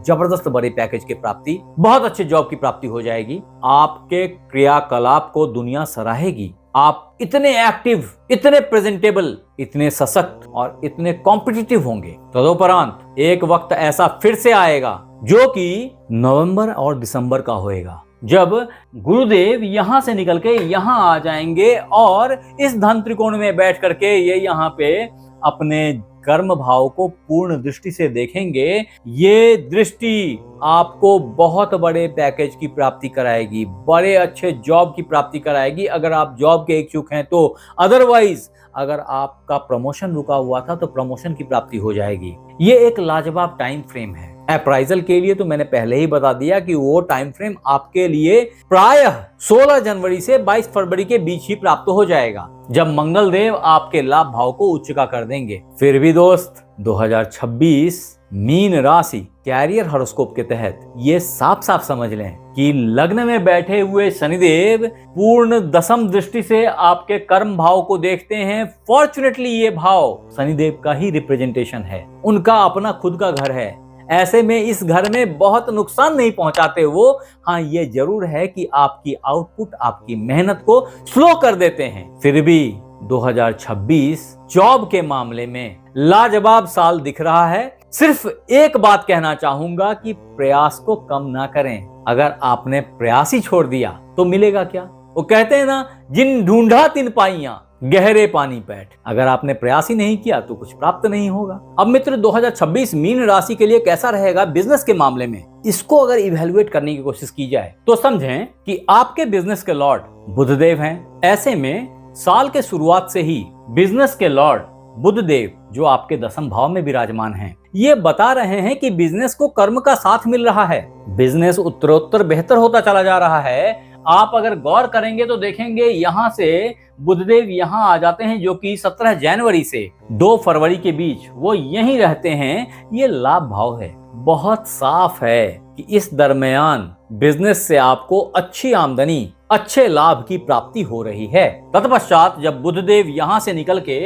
Speaker 1: जबरदस्त बड़े पैकेज की प्राप्ति, बहुत अच्छे जॉब की प्राप्ति हो जाएगी। आपके क्रियाकलाप को दुनिया सराहेगी। आप इतने एक्टिव, इतने प्रेजेंटेबल, इतने सशक्त और इतने कॉम्पिटिटिव होंगे। तदुपरांत एक वक्त ऐसा फिर से आएगा जो कि नवंबर और दिसंबर का होएगा, जब गुरुदेव यहां से निकल के यहां आ जाएंगे और इस धन त्रिकोण में बैठ करके ये यहां पे अपने कर्म भाव को पूर्ण दृष्टि से देखेंगे। ये दृष्टि आपको बहुत बड़े पैकेज की प्राप्ति कराएगी, बड़े अच्छे जॉब की प्राप्ति कराएगी अगर आप जॉब के इच्छुक हैं तो। अदरवाइज अगर आपका प्रमोशन रुका हुआ था तो प्रमोशन की प्राप्ति हो जाएगी। ये एक लाजवाब टाइम फ्रेम है। अप्राइजल के लिए तो मैंने पहले ही बता दिया कि वो टाइम फ्रेम आपके लिए प्रायः 16 जनवरी से 22 फरवरी के बीच ही प्राप्त हो जाएगा, जब मंगल देव आपके लाभ भाव को उच्च का कर देंगे। फिर भी दोस्त 2026 मीन राशि कैरियर हॉरोस्कोप के तहत ये साफ साफ समझ लें कि लग्न में बैठे हुए शनिदेव पूर्ण दशम दृष्टि से आपके कर्म भाव को देखते हैं। फॉर्चुनेटली ये भाव शनिदेव का ही रिप्रेजेंटेशन है, उनका अपना खुद का घर है। ऐसे में इस घर में बहुत नुकसान नहीं पहुंचाते वो। हाँ, ये जरूर है कि आपकी आउटपुट, आपकी मेहनत को स्लो कर देते हैं। फिर भी 2026 जॉब के मामले में लाजवाब साल दिख रहा है। सिर्फ एक बात कहना चाहूंगा कि प्रयास को कम ना करें। अगर आपने प्रयास ही छोड़ दिया तो मिलेगा क्या? वो कहते हैं ना, जिन ढूंढा तिन पाइयां, गहरे पानी पैठ। अगर आपने प्रयास ही नहीं किया तो कुछ प्राप्त नहीं होगा। अब मित्र 2026 मीन राशि के लिए कैसा रहेगा बिजनेस के मामले में, इसको अगर इवैल्यूएट करने की कोशिश की जाए तो समझें कि आपके बिजनेस के लॉर्ड बुधदेव हैं। ऐसे में साल के शुरुआत से ही बिजनेस के लॉर्ड बुधदेव जो आपके दशम भाव में विराजमान हैं, ये बता रहे हैं कि बिजनेस को कर्म का साथ मिल रहा है। बिजनेस उत्तरोत्तर बेहतर होता चला जा रहा है। आप अगर गौर करेंगे तो देखेंगे यहां से बुधदेव यहां आ जाते हैं, जो कि 17 जनवरी से 2 फरवरी के बीच वो यहीं रहते हैं। ये लाभ भाव है। बहुत साफ है कि इस दरमियान बिजनेस से आपको अच्छी आमदनी, अच्छे लाभ की प्राप्ति हो रही है। तत्पश्चात जब बुधदेव यहां से निकल के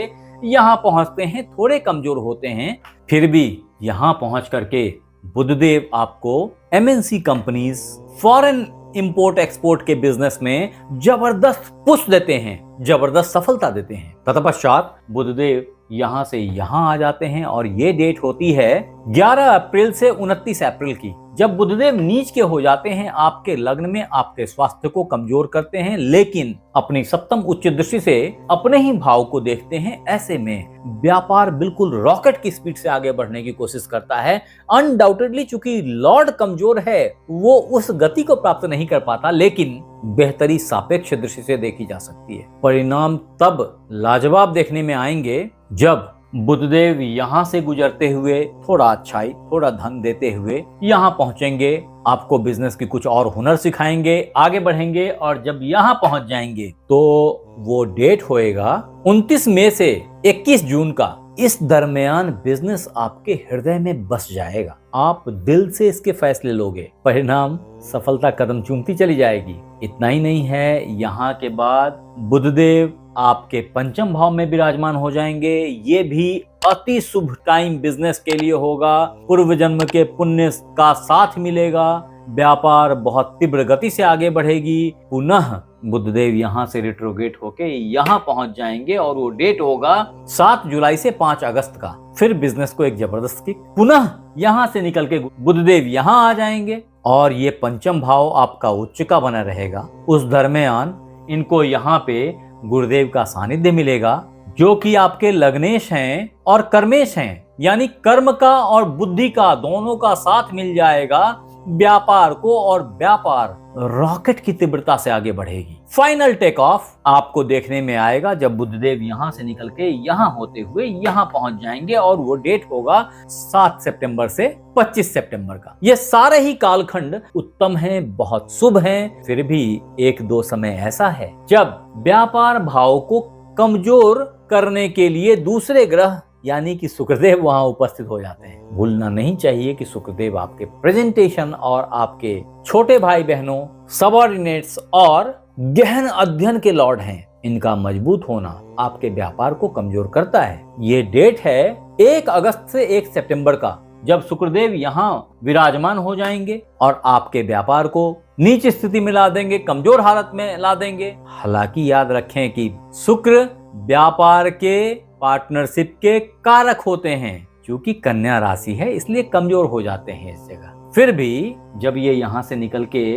Speaker 1: यहां पहुंचते हैं, थोड़े कमजोर होते हैं, फिर भी यहां पहुंच करके बुधदेव आपको MNC companies, foreign import export के बिजनेस में जबरदस्त पुश देते हैं, जबरदस्त सफलता देते हैं। तत्पश्चात बुधदेव यहां से यहां आ जाते हैं और ये डेट होती है 11 अप्रैल से 29 अप्रैल की, जब बुधदेव नीच के हो जाते हैं आपके लग्न में, आपके स्वास्थ्य को कमजोर करते हैं, लेकिन अपनी सप्तम उच्च दृष्टि से अपने ही भाव को देखते हैं। ऐसे में व्यापार बिल्कुल रॉकेट की स्पीड से आगे बढ़ने की कोशिश करता है। अनडाउटेडली चूंकि लॉर्ड कमजोर है, वो उस गति को प्राप्त नहीं कर पाता, लेकिन बेहतरी सापेक्ष दृष्टि से देखी जा सकती है। परिणाम तब लाजवाब देखने में आएंगे जब बुधदेव यहां से गुजरते हुए थोड़ा अच्छाई, थोड़ा धन देते हुए यहां पहुंचेंगे, आपको बिजनेस की कुछ और हुनर सिखाएंगे, आगे बढ़ेंगे, और जब यहां पहुंच जाएंगे तो वो डेट होएगा 29 मई से 21 जून का। इस दरमियान बिजनेस आपके हृदय में बस जाएगा। आप दिल से इसके फैसले लोगे, परिणाम सफलता कदम चूमती चली जाएगी। इतना ही नहीं है, यहाँ के बाद बुधदेव आपके पंचम भाव में विराजमान हो जाएंगे। ये भी अति शुभ टाइम बिजनेस के लिए होगा। पूर्व जन्म के पुण्य का साथ मिलेगा। व्यापार बहुत तीव्र गति से आगे बढ़ेगी। पुनः बुधदेव यहाँ से रिट्रोगेट होके यहाँ पहुंच जाएंगे और वो डेट होगा 7 जुलाई से 5 अगस्त का। फिर बिजनेस को एक जबरदस्त किक। पुनः यहाँ से निकल के बुधदेव यहाँ आ जाएंगे और ये पंचम भाव आपका उच्च का बना रहेगा। उस दरमियान इनको यहाँ पे गुरुदेव का सानिध्य मिलेगा, जो कि आपके लग्नेश हैं और कर्मेश हैं, यानी कर्म का और बुद्धि का दोनों का साथ मिल जाएगा व्यापार को, और व्यापार रॉकेट की तीव्रता से आगे बढ़ेगी। फाइनल टेक ऑफ आपको देखने में आएगा जब बुधदेव यहां से निकल के यहां होते हुए यहां पहुंच जाएंगे, और वो डेट होगा 7 सितंबर से 25 सितंबर का। ये सारे ही कालखंड उत्तम हैं, बहुत शुभ हैं। फिर भी 1-2 समय ऐसा है जब व्यापार भाव को कमजोर करने के लिए दूसरे ग्रह यानी कि शुक्रदेव वहां उपस्थित हो जाते हैं। भूलना नहीं चाहिए कि शुक्रदेव आपके प्रेजेंटेशन और आपके छोटे भाई बहनों, सबऑर्डिनेट्स और गहन अध्ययन के लॉर्ड हैं। इनका मजबूत होना आपके व्यापार को कमजोर करता है। ये डेट है 1 अगस्त से 1 सितंबर का, जब शुक्रदेव यहाँ विराजमान हो जाएंगे और आपके व्यापार को नीच स्थिति में ला देंगे, कमजोर हालत में ला देंगे। हालांकि याद रखें कि शुक्र व्यापार के पार्टनरशिप के कारक होते हैं, क्योंकि कन्या राशि है इसलिए कमजोर हो जाते हैं इस जगह। फिर भी जब ये यहां से निकल के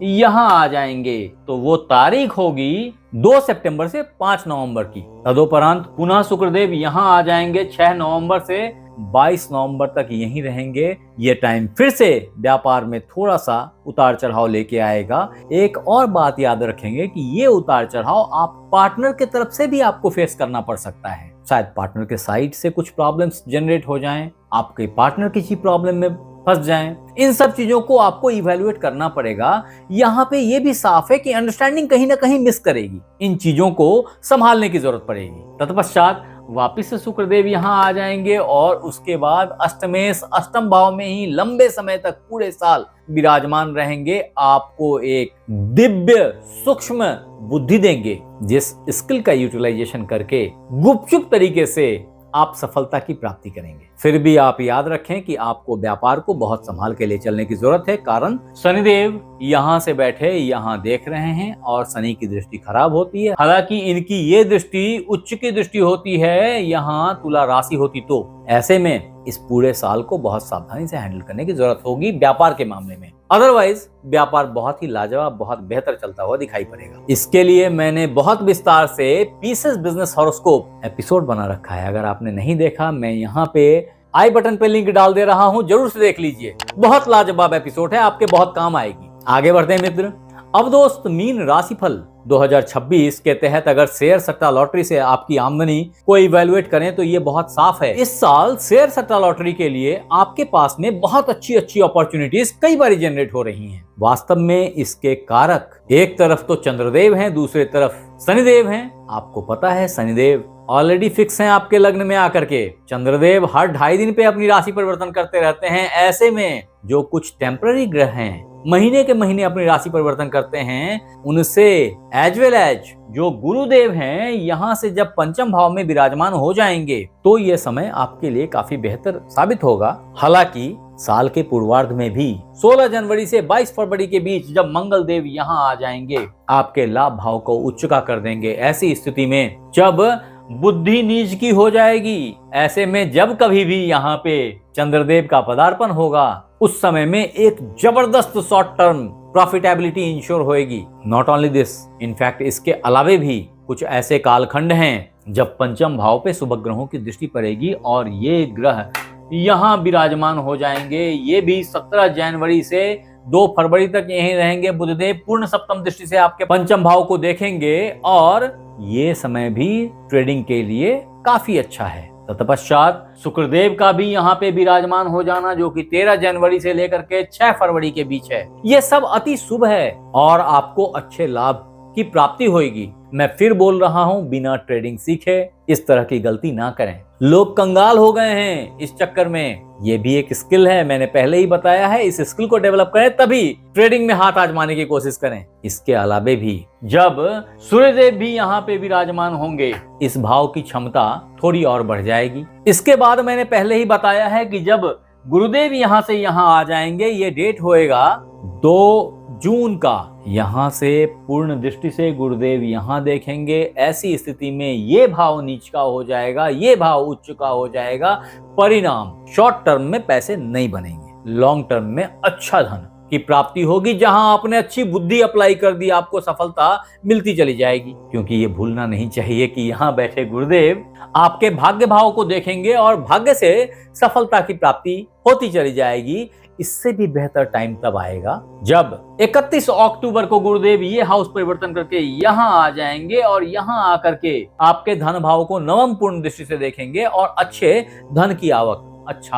Speaker 1: यहां आ जाएंगे तो वो तारीख होगी 2 सितंबर से 5 नवंबर की। तदोपरांत पुनः शुक्रदेव यहां आ जाएंगे 6 नवंबर से 22 नवंबर तक यहीं रहेंगे। ये टाइम फिर से व्यापार में थोड़ा सा उतार चढ़ाव लेके आएगा। एक और बात याद रखेंगे कि ये उतार चढ़ाव आप पार्टनर के तरफ से भी आपको फेस करना पड़ सकता है। शायद पार्टनर के साइड से कुछ प्रॉब्लम्स जनरेट हो जाएं, आपके पार्टनर किसी प्रॉब्लम में फंस जाएं। इन सब चीजों को आपको इवैल्यूएट करना पड़ेगा। यहाँ पे ये भी साफ है कि अंडरस्टैंडिंग कहीं ना कहीं मिस करेगी, इन चीजों को संभालने की जरूरत पड़ेगी। तत्पश्चात वापिस से शुक्रदेव यहाँ आ जाएंगे और उसके बाद अष्टमेश अष्टम भाव में ही लंबे समय तक पूरे साल विराजमान रहेंगे। आपको एक दिव्य सूक्ष्म बुद्धि देंगे, जिस स्किल का यूटिलाइजेशन करके गुपचुप तरीके से आप सफलता की प्राप्ति करेंगे। फिर भी आप याद रखें कि आपको व्यापार को बहुत संभाल के ले चलने की जरूरत है, कारण शनिदेव यहाँ से बैठे यहाँ देख रहे हैं और शनि की दृष्टि खराब होती है। हालांकि इनकी ये दृष्टि उच्च की दृष्टि होती है, यहाँ तुला राशि होती तो ऐसे में इस पूरे साल को बहुत सावधानी से हैंडल करने की जरूरत होगी व्यापार के मामले में। अदरवाइज व्यापार बहुत ही लाजवाब, बहुत बेहतर चलता हुआ दिखाई पड़ेगा। इसके लिए मैंने बहुत विस्तार से पीसेस बिजनेस हॉरोस्कोप एपिसोड बना रखा है। अगर आपने नहीं देखा, मैं यहाँ पे आई बटन पे लिंक डाल दे रहा हूँ, जरूर से देख लीजिए। बहुत लाजवाब एपिसोड है, आपके बहुत काम आएगी। आगे बढ़ते हैं मित्र। अब दोस्त, मीन राशिफल 2026 के तहत अगर शेयर सट्टा लॉटरी से आपकी आमदनी को इवैल्यूएट करें तो ये बहुत साफ है। इस साल शेयर सट्टा लॉटरी के लिए आपके पास में बहुत अच्छी अपॉर्चुनिटीज कई बार जनरेट हो रही हैं। वास्तव में इसके कारक एक तरफ तो चंद्रदेव हैं, दूसरे तरफ शनिदेव हैं। आपको पता है शनिदेव ऑलरेडी फिक्स हैं आपके लग्न में आकर के। चंद्रदेव हर 2.5 दिन पे अपनी राशि परिवर्तन करते रहते हैं। ऐसे में जो कुछ टेम्पररी ग्रह हैं, महीने के महीने अपनी राशि परिवर्तन करते हैं, उनसे एज वेल एज जो गुरुदेव हैं यहाँ से जब पंचम भाव में विराजमान हो जाएंगे तो ये समय आपके लिए काफी बेहतर साबित होगा। हालांकि साल के पूर्वार्ध में भी 16 जनवरी से 22 फरवरी के बीच जब मंगल देव यहाँ आ जाएंगे, आपके लाभ भाव को उच्च का कर देंगे। ऐसी स्थिति में जब बुद्धि नीच की हो जाएगी, ऐसे में जब कभी भी यहाँ पे चंद्रदेव का पदार्पण होगा, उस समय में एक जबरदस्त शॉर्ट टर्म प्रॉफिटेबिलिटी इंश्योर होएगी। नॉट ओनली दिस, इनफैक्ट इसके अलावे भी कुछ ऐसे कालखंड हैं जब पंचम भाव पे शुभ ग्रहों की दृष्टि पड़ेगी और ये ग्रह यहाँ विराजमान हो जाएंगे। ये भी 17 जनवरी से 2 फरवरी तक यहीं रहेंगे। बुधदेव पूर्ण सप्तम दृष्टि से आपके पंचम भाव को देखेंगे और ये समय भी ट्रेडिंग के लिए काफी अच्छा है। तत्पश्चात शुक्रदेव का भी यहाँ पे विराजमान हो जाना, जो कि 13 जनवरी से लेकर के 6 फरवरी के बीच है, ये सब अति शुभ है और आपको अच्छे लाभ की प्राप्ति होगी। मैं फिर बोल रहा हूँ, बिना ट्रेडिंग सीखे इस तरह की गलती ना करें। लोग कंगाल हो गए हैं इस चक्कर में। ये भी एक स्किल है, मैंने पहले ही बताया है। इस स्किल को डेवलप करें तभी ट्रेडिंग में हाथ आजमाने की कोशिश करें। इसके अलावे भी जब सूर्यदेव भी यहाँ पे विराजमान होंगे, इस भाव की क्षमता थोड़ी और बढ़ जाएगी। इसके बाद मैंने पहले ही बताया है कि जब गुरुदेव यहाँ से यहाँ आ जाएंगे, ये डेट होएगा 2 जून का। यहाँ से पूर्ण दृष्टि से गुरुदेव यहाँ देखेंगे। ऐसी स्थिति में ये भाव नीच का हो जाएगा, ये भाव उच्च का हो जाएगा। परिणाम शॉर्ट टर्म में पैसे नहीं बनेंगे, लॉन्ग टर्म में अच्छा धन की प्राप्ति होगी। जहां आपने अच्छी बुद्धि अप्लाई कर दी, आपको सफलता मिलती चली जाएगी। क्योंकि ये भूलना नहीं चाहिए कि यहाँ बैठे गुरुदेव आपके भाग्य भाव को देखेंगे और भाग्य से सफलता की प्राप्ति होती चली जाएगी। इससे भी बेहतर टाइम तब आएगा जब 31 अक्टूबर को गुरुदेव ये हाउस परिवर्तन करके यहाँ आ जाएंगे और यहाँ आकर के आपके धन भाव को नवम पूर्ण दृष्टि से देखेंगे और अच्छे धन की आवक, अच्छा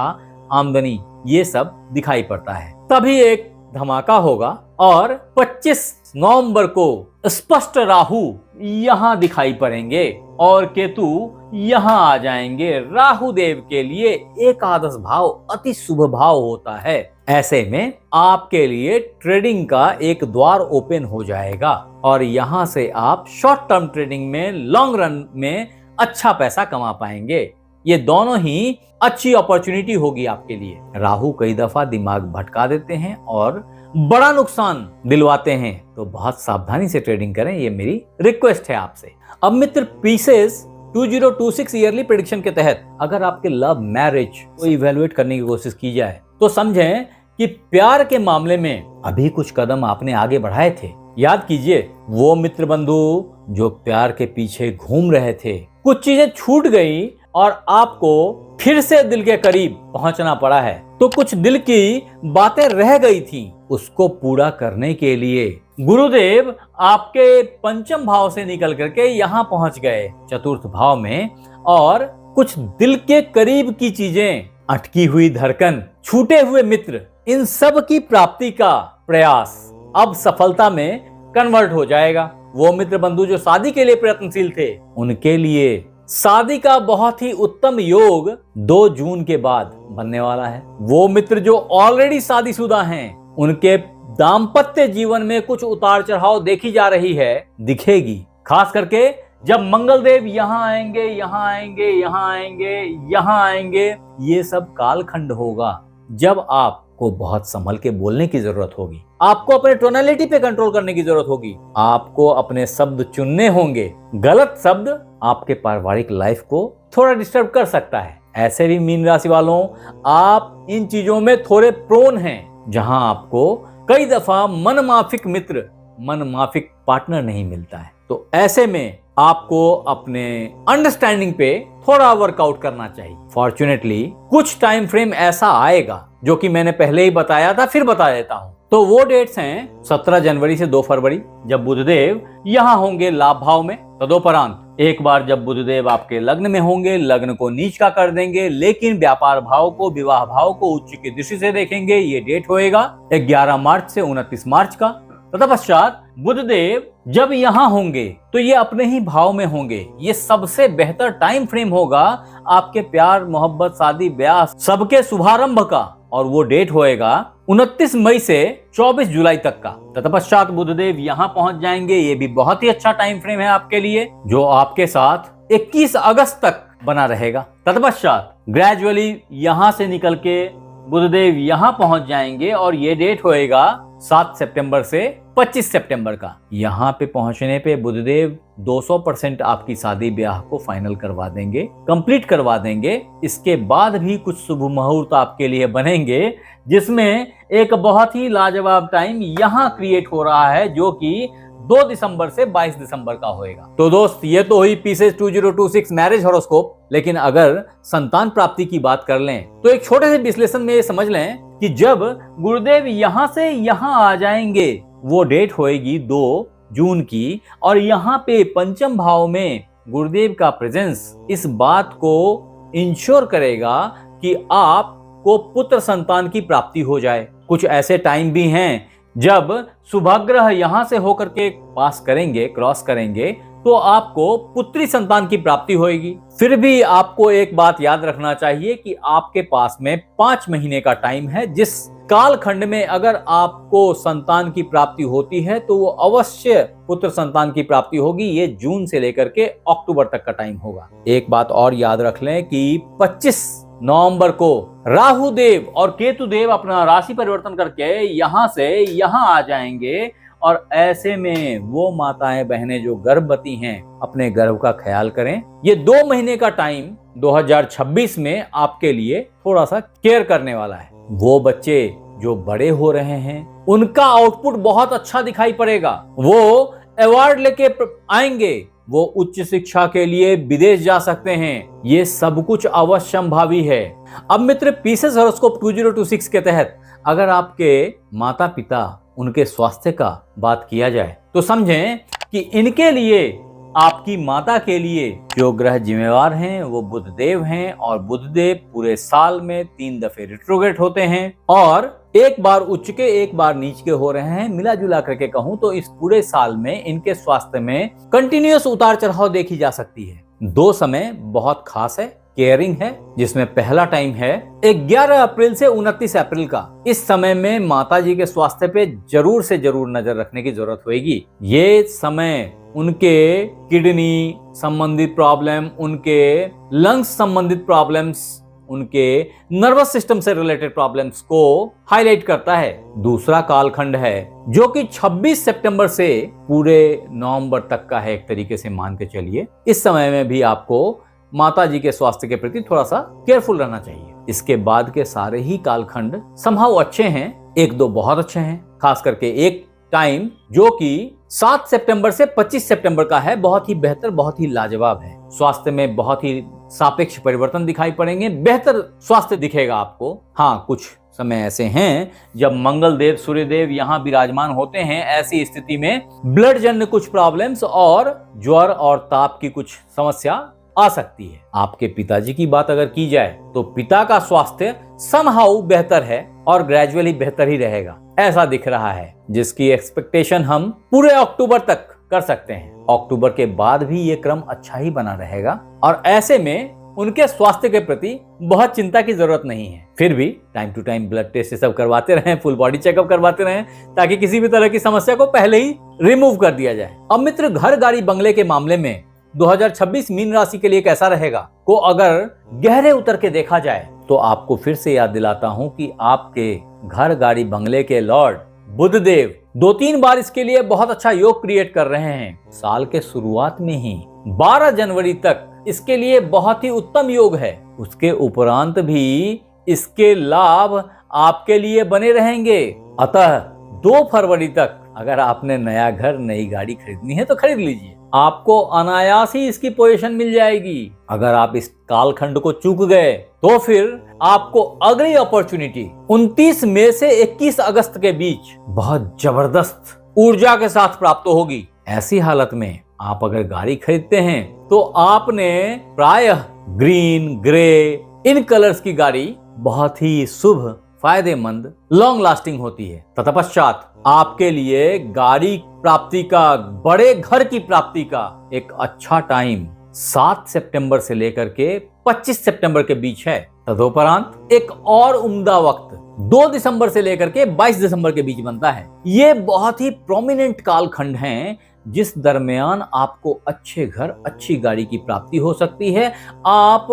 Speaker 1: आमदनी, ये सब दिखाई पड़ता है। तभी एक धमाका होगा और 25 नवंबर को स्पष्ट राहु यहाँ दिखाई पड़ेंगे और केतु यहाँ आ जाएंगे। राहु देव के लिए एकादश भाव अति शुभ भाव होता है। ऐसे में आपके लिए ट्रेडिंग का एक द्वार ओपन हो जाएगा और यहाँ से आप शॉर्ट टर्म ट्रेडिंग में, लॉन्ग रन में अच्छा पैसा कमा पाएंगे। ये दोनों ही अच्छी अपॉर्चुनिटी होगी आपके लिए। राहु कई दफा दिमाग भटका देते हैं और बड़ा नुकसान दिलवाते हैं। तो बहुत सावधानी से ट्रेडिंग करें, ये मेरी रिक्वेस्ट है आपसे। अब मित्र, पीसेस 2026 ईयरली प्रेडिक्शन के तहत अगर आपके लव मैरिज को इवेलुएट करने की कोशिश की जाए तो समझें कि प्यार के मामले में अभी कुछ कदम आपने आगे बढ़ाए थे। याद कीजिए वो मित्र बंधु जो प्यार के पीछे घूम रहे थे, कुछ चीजें छूट गई और आपको फिर से दिल के करीब पहुंचना पड़ा है। तो कुछ दिल की बातें रह गई थी, उसको पूरा करने के लिए गुरुदेव आपके पंचम भाव से निकल करके यहाँ पहुंच गए चतुर्थ भाव में, और कुछ दिल के करीब की चीजें, अटकी हुई धड़कन, छूटे हुए मित्र, इन सब की प्राप्ति का प्रयास अब सफलता में कन्वर्ट हो जाएगा। वो मित्र बंधु जो शादी के लिए प्रयत्नशील थे, उनके लिए शादी का बहुत ही उत्तम योग 2 जून के बाद बनने वाला है। वो मित्र जो ऑलरेडी शादीशुदा हैं, उनके दाम्पत्य जीवन में कुछ उतार चढ़ाव देखी जा रही है, दिखेगी। खास करके जब मंगलदेव यहाँ आएंगे, यहाँ आएंगे, यहाँ आएंगे, यहाँ आएंगे, ये सब कालखंड होगा जब आपको बहुत संभल के बोलने की जरूरत होगी। आपको अपने टोनैलिटी पे कंट्रोल करने की जरूरत होगी। आपको अपने शब्द चुनने होंगे। गलत शब्द आपके पारिवारिक लाइफ को थोड़ा डिस्टर्ब कर सकता है। ऐसे भी मीन राशि वालों, आप इन चीजों में थोड़े प्रोन हैं, जहां आपको कई दफा मनमाफिक मित्र, मनमाफिक पार्टनर नहीं मिलता है। तो ऐसे में आपको अपने अंडरस्टैंडिंग पे थोड़ा वर्कआउट करना चाहिए। फॉर्चुनेटली कुछ टाइम फ्रेम ऐसा आएगा जो कि मैंने पहले ही बताया था, फिर बता देता हूं। तो वो डेट्स हैं 17 जनवरी से 2 फरवरी, जब बुधदेव यहाँ होंगे लाभ भाव में। तदोपरांत एक बार जब बुधदेव आपके लग्न में होंगे, लग्न को नीच का कर देंगे, लेकिन व्यापार भाव को, विवाह भाव को उच्च की दृष्टि से देखेंगे। ये डेट होएगा 11 मार्च से 29 मार्च का। तत्पश्चात बुधदेव जब यहाँ होंगे तो ये अपने ही भाव में होंगे। ये सबसे बेहतर टाइम फ्रेम होगा आपके प्यार, मोहब्बत, शादी, ब्याह सबके शुभारंभ का, और वो डेट होएगा 29 मई से 24 जुलाई तक का। तत्पश्चात बुधदेव यहाँ पहुंच जाएंगे। ये भी बहुत ही अच्छा टाइम फ्रेम है आपके लिए, जो आपके साथ 21 अगस्त तक बना रहेगा। तत्पश्चात ग्रेजुअली यहाँ से निकल के बुधदेव यहाँ पहुंच जाएंगे, और ये डेट होएगा 7 सितंबर से 25 सितंबर का। यहाँ पे पहुंचने पे बुधदेव 200% आपकी शादी ब्याह को फाइनल करवा देंगे, कंप्लीट करवा देंगे। इसके बाद भी कुछ शुभ मुहूर्त आपके लिए बनेंगे, जिसमें एक बहुत ही लाजवाब टाइम यहाँ क्रिएट हो रहा है, जो कि 2 दिसंबर से 22 दिसंबर का होएगा। तो दोस्त, ये तो हुई पीसेस 2026 मैरिज हॉरोस्कोप। लेकिन अगर संतान प्राप्ति की बात कर लें तो एक छोटे से विश्लेषण में ये समझ लें कि जब गुरुदेव यहाँ से यहाँ आ जाएंगे, वो डेट होएगी 2 जून की, और यहाँ पे पंचम भाव में गुरुदेव का प्रेजेंस इस बात को इंश्योर करेगा कि आपको पुत्र संतान की प्राप्ति हो जाए। कुछ ऐसे टाइम भी हैं जब शुभग्रह यहाँ से होकर के पास करेंगे, क्रॉस करेंगे, तो आपको पुत्री संतान की प्राप्ति होगी। फिर भी आपको एक बात याद रखना चाहिए कि आपके पास में 5 महीने का टाइम है, जिस काल खंड में अगर आपको संतान की प्राप्ति होती है तो वो अवश्य पुत्र संतान की प्राप्ति होगी। ये जून से लेकर के अक्टूबर तक का टाइम होगा। एक बात और याद रख लें कि 25 नवंबर को राहु देव और केतु देव अपना राशि परिवर्तन करके यहाँ से यहाँ आ जाएंगे, और ऐसे में वो माताएं बहनें जो गर्भवती हैं, अपने गर्भ का ख्याल करें। ये 2 महीने का टाइम 2026 में आपके लिए थोड़ा सा केयर करने वाला है। वो बच्चे जो बड़े हो रहे हैं, उनका आउटपुट बहुत अच्छा दिखाई पड़ेगा। वो अवार्ड लेके आएंगे, वो उच्च शिक्षा के लिए विदेश जा सकते हैं। ये सब कुछ अवश्यंभावी है। अब मित्र, पीसेस हॉरोस्कोप 2026 के तहत अगर आपके माता पिता, उनके स्वास्थ्य का बात किया जाए तो समझें कि इनके लिए, आपकी माता के लिए जो ग्रह जिम्मेवार हैं वो बुधदेव हैं, और बुधदेव पूरे साल में 3 दफे रिट्रोग्रेड होते हैं, और एक बार उच्च के एक बार नीच के हो रहे हैं। मिला जुला करके कहूं तो इस पूरे साल में इनके स्वास्थ्य में कंटिन्यूअस उतार चढ़ाव देखी जा सकती है। 2 समय बहुत खास है, केयरिंग है, जिसमें पहला टाइम है 11 अप्रैल से 29 अप्रैल का। इस समय में माता जी के स्वास्थ्य पे जरूर से जरूर नजर रखने की जरूरत होगी। ये समय उनके किडनी संबंधित प्रॉब्लम, उनके लंग्स संबंधित प्रॉब्लम्स, उनके नर्वस सिस्टम से रिलेटेड प्रॉब्लम्स को हाईलाइट करता है। दूसरा कालखंड है जो कि 26 सितंबर से पूरे नवंबर तक का है, एक तरीके से मान के चलिए। इस समय में भी आपको माता जी के स्वास्थ्य के प्रति थोड़ा सा केयरफुल रहना चाहिए। इसके बाद के सारे ही कालखंड संभव अच्छे हैं, एक दो बहुत अच्छे हैं। खास करके एक टाइम जो कि 7 सितंबर से 25 सितंबर का है, बहुत ही बेहतर, बहुत ही लाजवाब है। स्वास्थ्य में बहुत ही सापेक्ष परिवर्तन दिखाई पड़ेंगे, बेहतर स्वास्थ्य दिखेगा आपको। हाँ, कुछ समय ऐसे हैं जब मंगल देव, सूर्य देव यहाँ विराजमान होते हैं। ऐसी स्थिति में ब्लड जन्य कुछ प्रॉब्लम्स और ज्वर और ताप की कुछ समस्या आ सकती है। आपके पिताजी की बात अगर की जाए तो पिता का स्वास्थ्य समहाउ बेहतर है और ग्रेजुअली बेहतर ही रहेगा, ऐसा दिख रहा है, जिसकी एक्सपेक्टेशन हम पूरे अक्टूबर तक कर सकते हैं। अक्टूबर के बाद भी ये क्रम अच्छा ही बना रहेगा और ऐसे में उनके स्वास्थ्य के प्रति बहुत चिंता की जरूरत नहीं है। फिर भी time to time blood test सब करवाते रहें, फुल बॉडी चेकअप करवाते रहें, ताकि किसी भी तरह की समस्या को पहले ही रिमूव कर दिया जाए। अब मित्र, घर, गाड़ी, बंगले के मामले में 2026 मीन राशि के लिए कैसा रहेगा को अगर गहरे उतर के देखा जाए तो आपको फिर से याद दिलाता हूं कि आपके घर, गाड़ी, बंगले के लॉर्ड बुध देव 2-3 बार इसके लिए बहुत अच्छा योग क्रिएट कर रहे हैं। साल के शुरुआत में ही 12 जनवरी तक इसके लिए बहुत ही उत्तम योग है। उसके उपरांत भी इसके लाभ आपके लिए बने रहेंगे। अतः 2 फरवरी तक अगर आपने नया घर, नई गाड़ी खरीदनी है तो खरीद लीजिए, आपको अनायास ही इसकी पोजीशन मिल जाएगी। अगर आप इस कालखंड को चूक गए तो फिर आपको अगली अपॉर्चुनिटी 29 मई से 21 अगस्त के बीच बहुत जबरदस्त ऊर्जा के साथ प्राप्त होगी। ऐसी हालत में आप अगर गाड़ी खरीदते हैं तो आपने प्रायः ग्रीन, ग्रे, इन कलर्स की गाड़ी बहुत ही शुभ, फायदेमंद, लॉन्ग लास्टिंग होती है। तत्पश्चात आपके लिए गाड़ी प्राप्ति का, बड़े घर की प्राप्ति का एक अच्छा टाइम 7 सितंबर से लेकर के 25 सितंबर के बीच है। तदुपरांत एक और उम्दा वक्त 2 दिसंबर से लेकर के 22 दिसंबर के बीच बनता है। ये बहुत ही प्रोमिनेंट कालखंड हैं जिस दरमियान आपको अच्छे घर, अच्छी गाड़ी की प्राप्ति हो सकती है। आप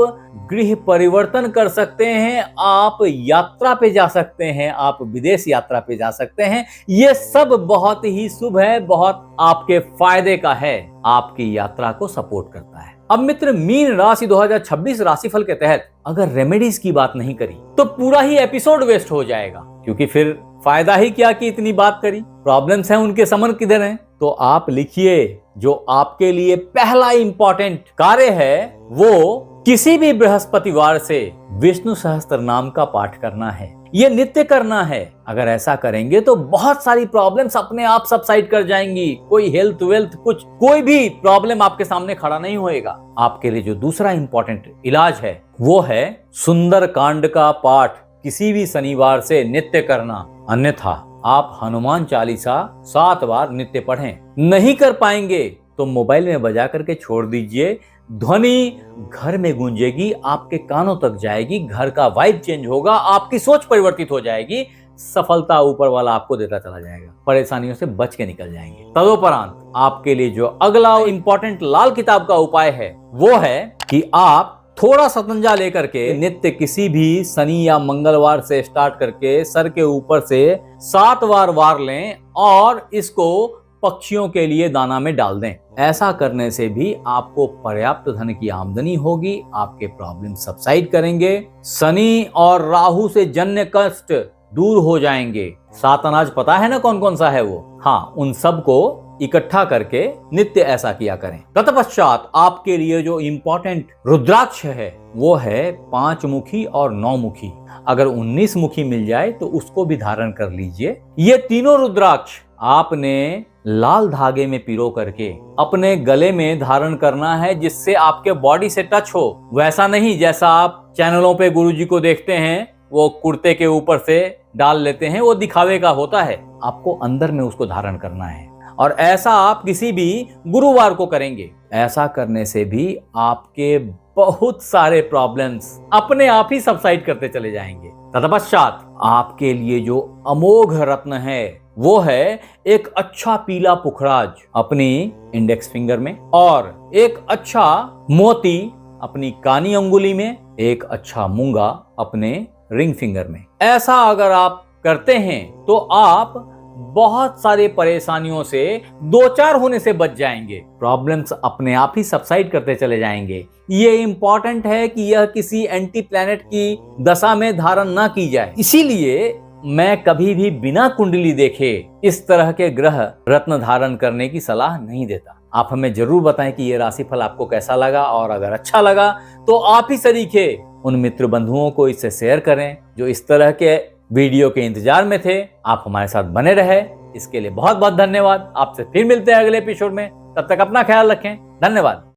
Speaker 1: गृह परिवर्तन कर सकते हैं, आप यात्रा पे जा सकते हैं, आप विदेश यात्रा पे जा सकते हैं। ये सब बहुत ही शुभ है, बहुत आपके फायदे का है, आपकी यात्रा को सपोर्ट करता है। अब मित्र, मीन राशि 2026 राशिफल के तहत अगर रेमेडीज की बात नहीं करी तो पूरा ही एपिसोड वेस्ट हो जाएगा, क्योंकि फिर फायदा ही क्या कि इतनी बात करी। प्रॉब्लम्स हैं, उनके समन किधर हैं? तो आप लिखिए, जो आपके लिए पहला इंपॉर्टेंट कार्य है वो किसी भी बृहस्पतिवार से विष्णु सहस्त्र नाम का पाठ करना है। ये नित्य करना है। अगर ऐसा करेंगे तो बहुत सारी प्रॉब्लम्स अपने आप सबसाइड कर जाएंगी। कोई हेल्थ वेल्थ कुछ, कोई भी प्रॉब्लम आपके सामने खड़ा नहीं होएगा। आपके लिए जो दूसरा इंपॉर्टेंट इलाज है वो है सुंदर कांड का पाठ किसी भी शनिवार से नित्य करना। अन्यथा आप हनुमान चालीसा 7 बार नित्य पढ़ें। नहीं कर पाएंगे तो मोबाइल में बजा करके छोड़ दीजिए, ध्वनि घर में गूंजेगी, आपके कानों तक जाएगी, घर का वाइब चेंज होगा, आपकी सोच परिवर्तित हो जाएगी, सफलता ऊपर वाला आपको देता चला जाएगा, परेशानियों से बच के निकल जाएंगे। तदुपरांत आपके लिए जो अगला इंपॉर्टेंट लाल किताब का उपाय है वो है कि आप थोड़ा सतंजा लेकर के नित्य किसी भी शनि या मंगलवार से स्टार्ट करके सर के ऊपर से 7 बार वार लें और इसको पक्षियों के लिए दाना में डाल दें। ऐसा करने से भी आपको पर्याप्त धन की आमदनी होगी, आपके प्रॉब्लम सबसाइड करेंगे, शनि और राहु से जन्य कष्ट दूर हो जाएंगे। 7 अनाज पता है ना कौन कौन सा है वो? हाँ, उन सब को इकट्ठा करके नित्य ऐसा किया करें। तत्पश्चात आपके लिए जो इंपॉर्टेंट रुद्राक्ष है वो है 5 मुखी और 9 मुखी। अगर 19 मुखी मिल जाए तो उसको भी धारण कर लीजिए। ये तीनों रुद्राक्ष आपने लाल धागे में पिरो करके अपने गले में धारण करना है, जिससे आपके बॉडी से टच हो। वैसा नहीं जैसा आप चैनलों पे गुरुजी को देखते हैं, वो कुर्ते के ऊपर से डाल लेते हैं, वो दिखावे का होता है। आपको अंदर में उसको धारण करना है और ऐसा आप किसी भी गुरुवार को करेंगे। ऐसा करने से भी आपके बहुत सारे प्रॉब्लम्स अपने आप ही सबसाइड करते चले जाएंगे। तत्पश्चात आपके लिए जो अमोघ रत्न है वो है एक अच्छा पीला पुखराज अपनी इंडेक्स फिंगर में और एक अच्छा मोती अपनी कानी अंगुली में, एक अच्छा मूंगा अपने रिंग फिंगर में। ऐसा अगर आप करते हैं तो आप बहुत सारी परेशानियों से दो चार होने से बच जाएंगे। प्रॉब्लम्स अपने आप ही सबसाइड करते चले जाएंगे। ये इंपॉर्टेंट है कि यह किसी एंटी प्लैनेट की दशा में धारण ना की जाए। इसीलिए मैं कभी भी बिना कुंडली देखे इस तरह के ग्रह रत्न धारण करने की सलाह नहीं देता। आप हमें जरूर बताएं कि ये राशिफल आपको कैसा लगा, और अगर अच्छा लगा तो आप ही सरीखे उन मित्र बंधुओं को इसे शेयर करें जो इस तरह के वीडियो के इंतजार में थे। आप हमारे साथ बने रहे, इसके लिए बहुत बहुत धन्यवाद। आपसे फिर मिलते हैं अगले एपिसोड में। तब तक अपना ख्याल रखें। धन्यवाद।